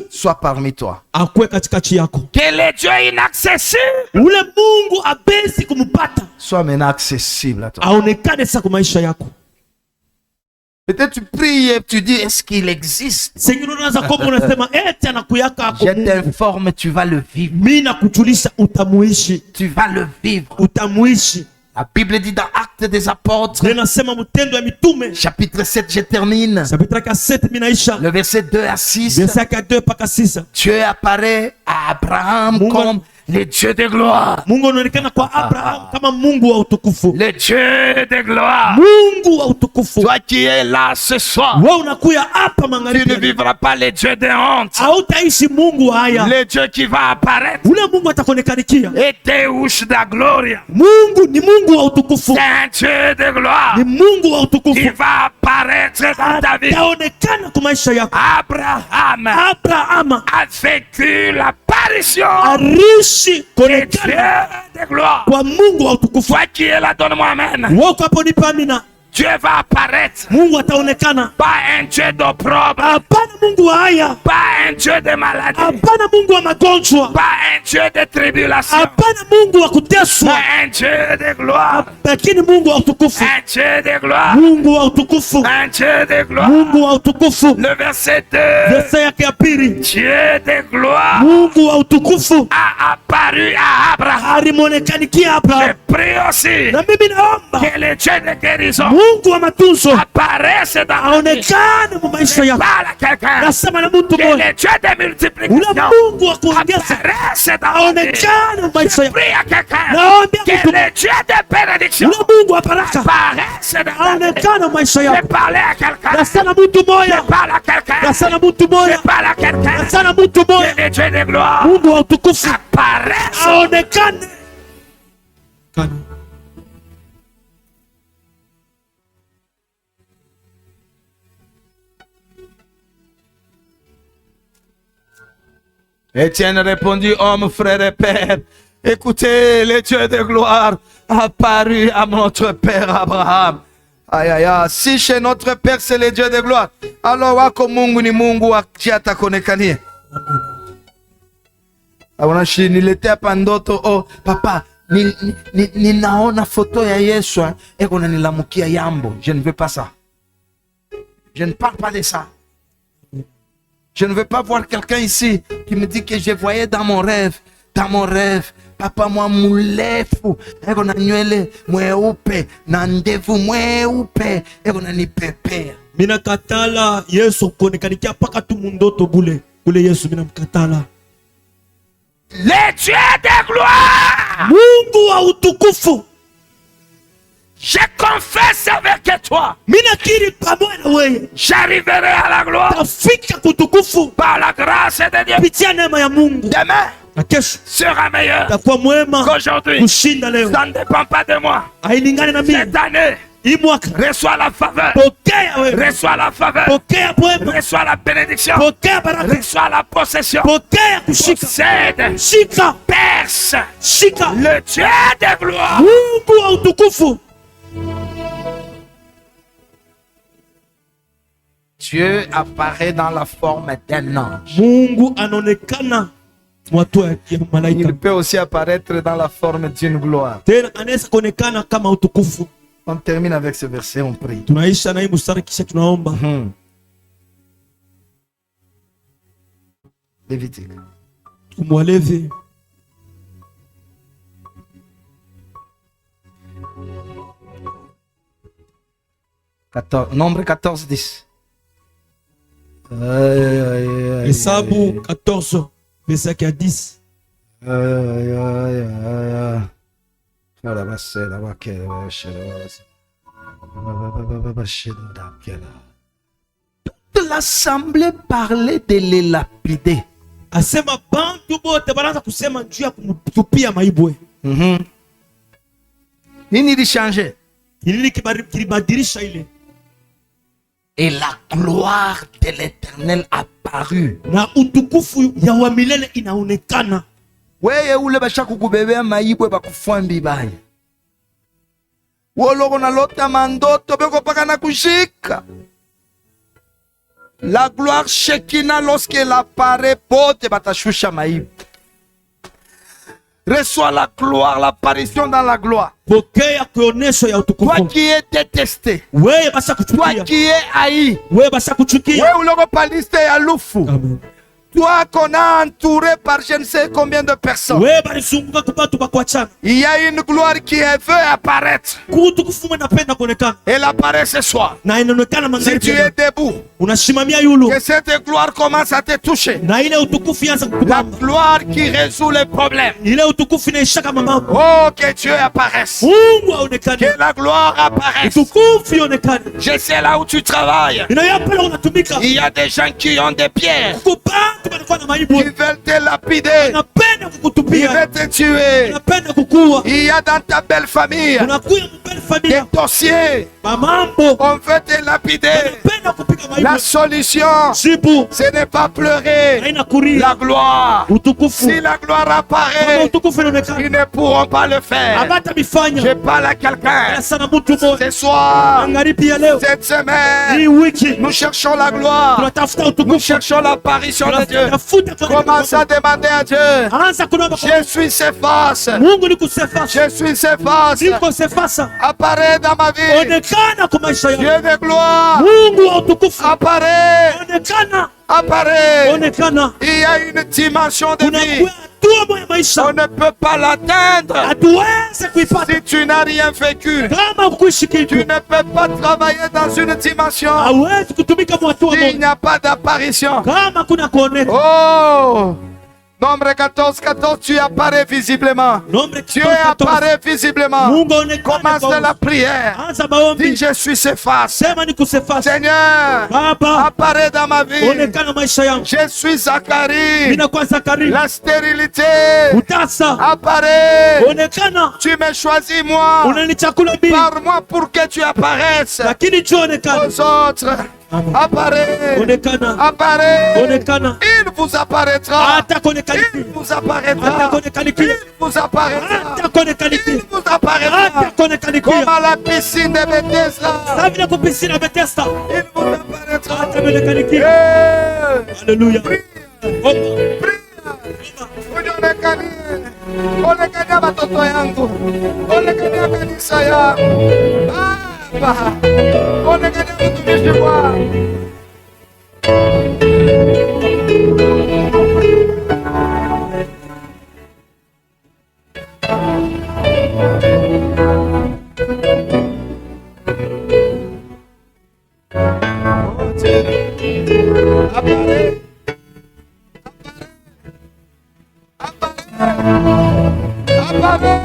soit parmi toi. Que le Dieu inaccessible soit maintenant accessible à toi. Peut-être tu pries et tu dis, est-ce qu'il existe? Je t'informe, tu vas le vivre. Tu vas le vivre. La Bible dit dans Actes des Apôtres, chapitre 7, je termine. Le verset 2 à 6. Dieu apparaît à Abraham comme le Dieu de gloire. Le Dieu de gloire. Toi qui es là ce soir, tu ne vivras pas le Dieu de honte. Le Dieu qui va apparaître. Et Deus da gloria. C'est un Dieu de gloire. Il va apparaître dans ta vie. Abraham a vécu l'apparition de Dieu de gloire. Toi qui es là, donne-moi amen. Dieu va apparaître. Pas un Dieu d'opprobre. Pas un Dieu de maladie. Pas un Dieu de tribulation. Mais un Dieu de gloire. Un Dieu de gloire. Un Dieu de gloire. Le verset 2. Dieu de gloire a apparu à Abraham. Je prie aussi que le Dieu de guérison apparaisse dans la vie. Je parle à quelqu'un. Que le Dieu de multiplication apparaisse dans la vie. Je prie à quelqu'un. Que le Dieu de bénédiction apparaisse dans la vie. Je parle à quelqu'un. Je parle à quelqu'un. Je parle à quelqu'un. Que le Dieu de gloire apparaisse. Étienne répondit, homme, frère et père, écoutez, le Dieu de gloire apparu à notre père Abraham. Aïe, aïe, aïe. Si chez notre père c'est le Dieu de gloire, alors wako Mungu ni Mungu akiatakonekanie. Niletea pandoto, oh papa, ninaona photo ya Yesu eko nanilamukia yambo. Je ne veux pas ça. Je ne parle pas de ça. Je ne veux pas voir quelqu'un ici qui me dit que je voyais dans mon rêve, papa moi mulefu, eko na nywele mweupe, na ndevu mweupe, eko na nipepea. Mina katala Yesu konekanikia paka tu mundoto bule Yesu mina mkatala. Le Dieu de gloire, Mungu wa utukufu, je confesse avec toi, j'arriverai à la gloire par la grâce de Dieu. Demain sera meilleur qu'aujourd'hui. Ça ne dépend pas de moi. Cette année, reçois la faveur, reçois la faveur, reçois la bénédiction, reçois la possession, possède, perce le Dieu de gloire. Dieu apparaît dans la forme d'un ange. Il peut aussi apparaître dans la forme d'une gloire. On termine avec ce verset, on prie. Lévitique. Nombre 14, 10. Hesabu 14, verset 10. Toute l'assemblée parlait de les lapider. Nini di changer. Et la gloire de l'Éternel apparut. Weye ule basha kukubebea maibwe bakufwambi baya. Woloko na lota mandoto beko paka na kushika. La gloire Shekinah lorsqu'elle apparaît pote batashusha maibwe. Reçois la gloire, l'apparition dans la gloire. Toi qui es détesté, toi qui es haï, toi qu'on a entouré par je ne sais combien de personnes, il y a une gloire qui veut apparaître. Elle apparaît ce soir. Si tu es debout, que cette gloire commence à te toucher. La gloire qui résout les problèmes. Oh, que Dieu apparaisse. Que la gloire apparaisse. Je sais là où tu travailles. Il y a des gens qui ont des pierres. Ils veulent te lapider. Il veut te tuer. Il y a dans ta belle famille des dossiers. On veut te lapider. La solution, ce n'est pas pleurer. La gloire. Si la gloire apparaît, ils ne pourront pas le faire. Je parle à quelqu'un. Ce soir, cette semaine, nous cherchons la gloire. Nous cherchons l'apparition de Dieu. Commence à demander à Dieu. Je suis ses faces. Je suis ses faces. Apparaît dans ma vie. Dieu de gloire. Apparaît. Apparaît. Il y a une dimension de vie. On ne peut pas l'atteindre si tu n'as rien vécu. Tu ne peux pas travailler dans une dimension s'il n'y a pas d'apparition. Oh! Nombre 14, 14, tu apparais visiblement. Dieu apparaît visiblement. Commence la prière. Dis, je suis ses faces. Seigneur, apparaît dans ma vie. Je suis Zacharie. La stérilité apparaît. Tu m'as choisi moi. Par moi pour que tu apparaisses aux autres. Apparaît, apparaît, il vous apparaîtra, il vous apparaîtra, il vous apparaîtra, il vous apparaîtra, comme à la piscine de Bethesda, il vous apparaîtra. Alléluia. Onekania batoto yangu, onekania kanisa yangu. Onekania mtumishi wangu. Apparaît. Apparaît.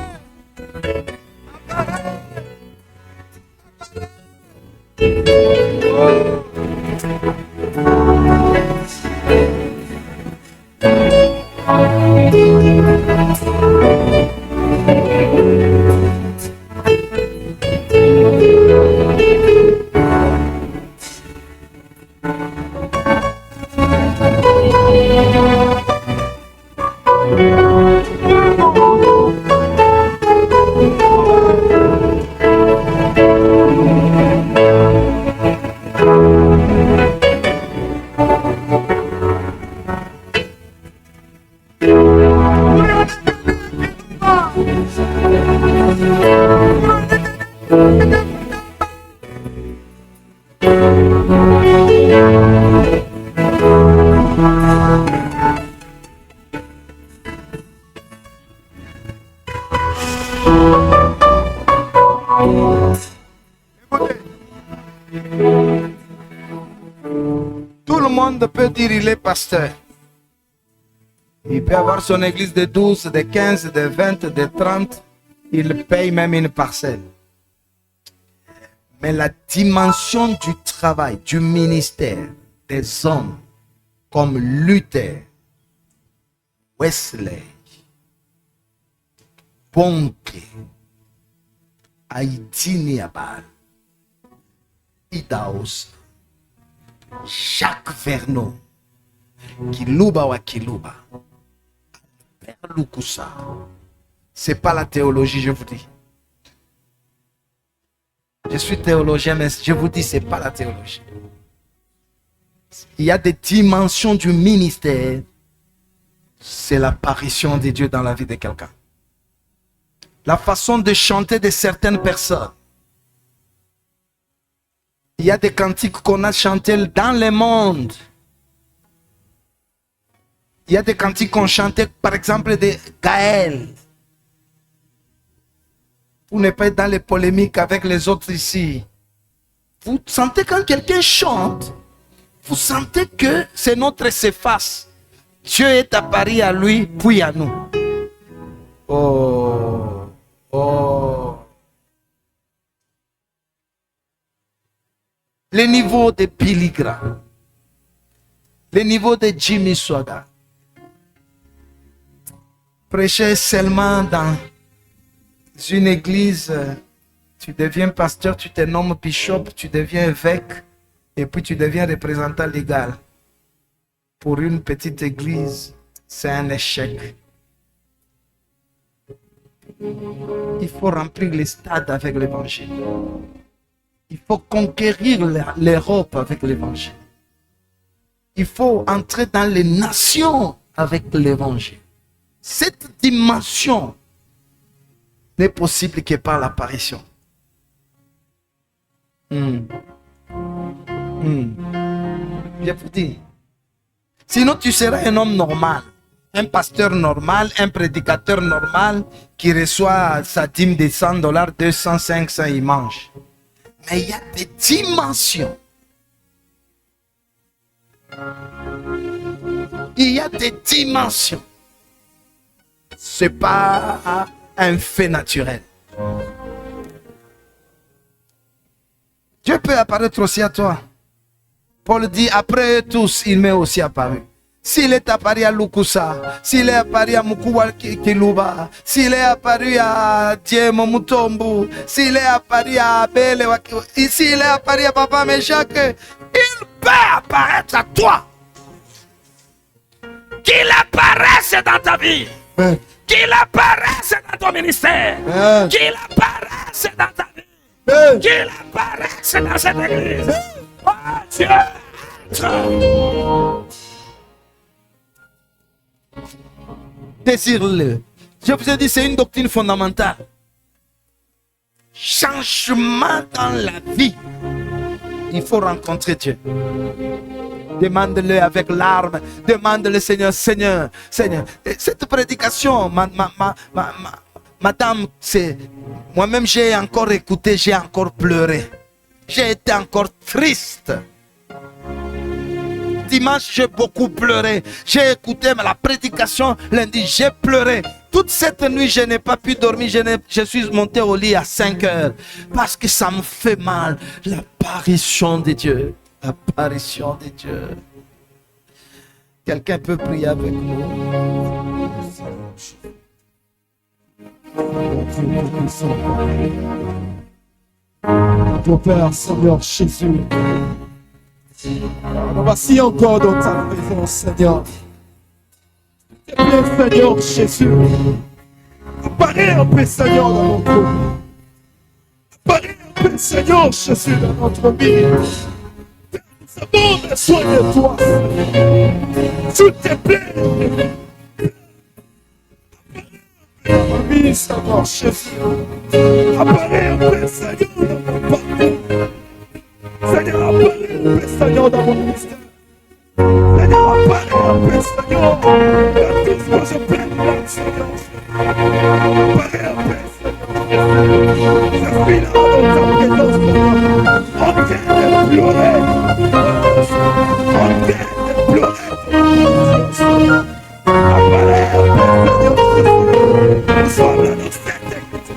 Tout le monde peut dire il est pasteur. Il peut avoir son église de 12, de 15, de 20, de 30. Il paye même une parcelle. Mais la dimension du travail, du ministère des hommes comme Luther, Wesley, Bonke, Haïti Niabal, Idaos, Jacques Vernon, Kiluba wa Kiluba, Père Lukusa. C'est pas la théologie, je vous dis. Je suis théologien, mais je vous dis, c'est pas la théologie. Il y a des dimensions du ministère. C'est l'apparition de Dieu dans la vie de quelqu'un. La façon de chanter de certaines personnes. Il y a des cantiques qu'on a chantés dans le monde. Il y a des cantiques qu'on chantait, par exemple, de Gaël. Vous n'êtes pas dans les polémiques avec les autres ici. Vous sentez quand quelqu'un chante, vous sentez que c'est notre Céphas. Dieu est apparu à lui, puis à nous. Oh, oh. Le niveau de Billy Graham, le niveau de Jimmy Swaggart, prêcher seulement dans une église, tu deviens pasteur, tu te nommes bishop, tu deviens évêque et puis tu deviens représentant légal. Pour une petite église, c'est un échec. Il faut remplir les stades avec l'évangile. Il faut conquérir l'Europe avec l'évangile. Il faut entrer dans les nations avec l'évangile. Cette dimension n'est possible que par l'apparition. Je vous dis. Sinon, tu seras un homme normal. Un pasteur normal, un prédicateur normal qui reçoit sa dîme de $100, 200, 500, il mange. Mais il y a des dimensions. Il y a des dimensions. Ce n'est pas un fait naturel. Dieu peut apparaître aussi à toi. Paul dit, après eux tous, il m'est aussi apparu. S'il est apparu à Lukusa, s'il est apparu à Mukuwa Kiluba, s'il est apparu à Diemo Mutombo, s'il est apparu à Abel, s'il est apparu à Papa Meshach, il peut apparaître à toi. Qu'il apparaisse dans ta vie. Qu'il apparaisse dans ton ministère. Qu'il apparaisse dans ta vie. Qu'il apparaisse dans cette église. Oh Dieu. Désire-le. Je vous ai dit, c'est une doctrine fondamentale. Changement dans la vie. Il faut rencontrer Dieu. Demande-le avec larmes. Demande-le, Seigneur, Seigneur, Seigneur. Et cette prédication, madame, c'est moi-même, j'ai encore écouté, j'ai encore pleuré. J'ai été encore triste. Dimanche, j'ai beaucoup pleuré. J'ai écouté la prédication lundi, j'ai pleuré. Toute cette nuit, je n'ai pas pu dormir. Je suis monté au lit à 5 heures. Parce que ça me fait mal. L'apparition de Dieu. L'apparition de Dieu. Quelqu'un peut prier avec nous? Ton Père, Seigneur Jésus. Voici encore dans ta présence, Seigneur. S'il te plaît, Seigneur Jésus. Apparaît un peu, Seigneur, dans notre vie. Apparaît un peu, Seigneur Jésus, dans notre vie. Nous avons besoin de toi, s'il te plaît. Oui, Seigneur Jésus. Apparaît un peu, Seigneur, dans mon parcours. Seigneur, apparaît un peu, Seigneur, dans mon ministère. Seigneur, apparaît un peu, Seigneur, dans tout ce que je plains, Seigneur. Apparaît un peu, Seigneur. Je suis là dans ta présence, Seigneur. En train de pleurer. En train de pleurer. Seigneur. Apparaît un peu, Seigneur. Nous sommes là dans cette église.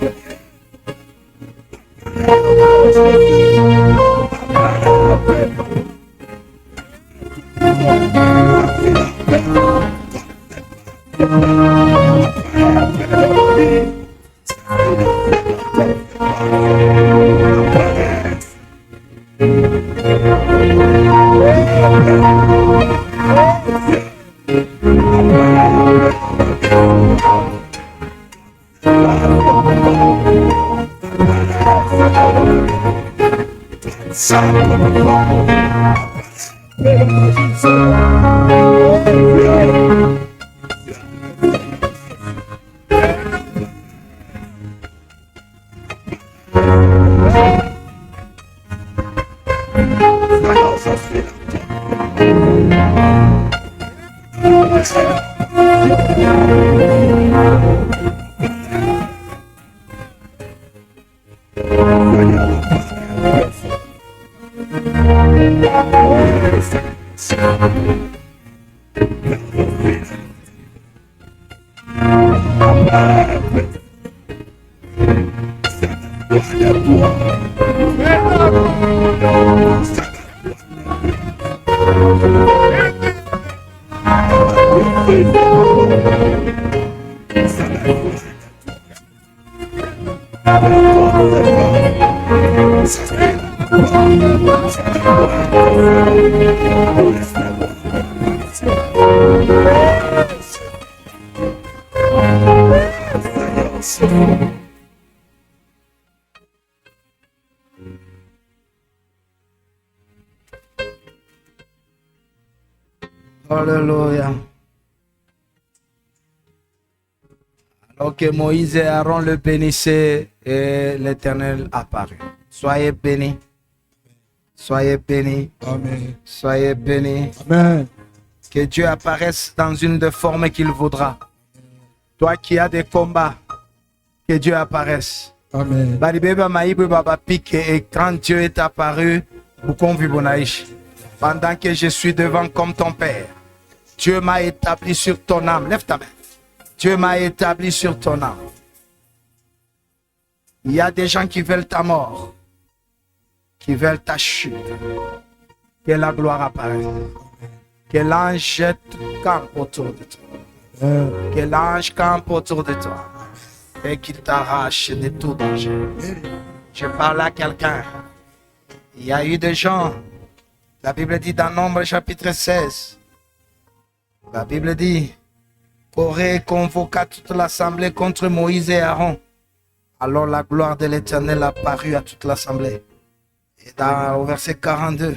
Alléluia. Alors que Moïse et Aaron le bénissaient et l'Éternel apparut. Soyez bénis. Soyez bénis. Amen. Soyez bénis. Amen. Que Dieu apparaisse dans une des formes qu'il voudra. Toi qui as des combats, que Dieu apparaisse. Amen. Et quand Dieu est apparu, pendant que je suis devant comme ton Père, Dieu m'a établi sur ton âme. Lève ta main. Dieu m'a établi sur ton âme. Il y a des gens qui veulent ta mort, qui veulent ta chute. Que la gloire apparaisse. Que l'ange jette camp autour de toi. Que l'ange campe autour de toi. Et qu'il t'arrache de tout danger. Je parle à quelqu'un. Il y a eu des gens. La Bible dit dans Nombre chapitre 16. La Bible dit qu'Coré convoqua toute l'assemblée contre Moïse et Aaron. Alors la gloire de l'Éternel apparut à toute l'assemblée. Et au verset 42,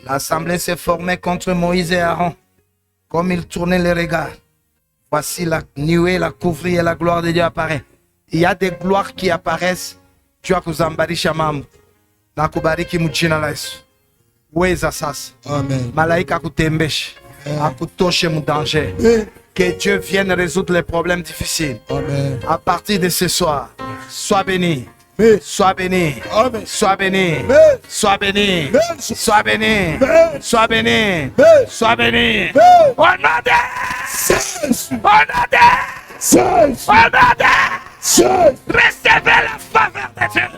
l'assemblée s'est formée contre Moïse et Aaron. Comme ils tournaient les regards, voici la nuée, la couvrit et la gloire de Dieu apparaît. Il y a des gloires qui apparaissent. Tu as kuzambarisha mambo. Na kubariki mjina la Yesu. Weza sasa. Amen. Malaika kutembeshe. Akutoshe mu danger. Que Dieu vienne résoudre les problèmes difficiles. Amen. À partir de ce soir, sois béni. Sois béni. Amen. Sois béni. Amen. Sois béni. Amen. Sois béni. Amen. Sois béni. Amen. Sois béni. Amen. Au nom de Jésus. Au nom de Jésus. Au nom de Jésus. recevez la faveur de Dieu.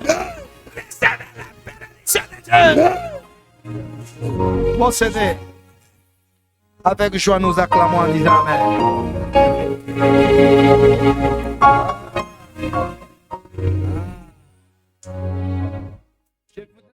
Recevez la bénédiction de Dieu. Procédez. Avec joie, nous acclamons en disant Amen.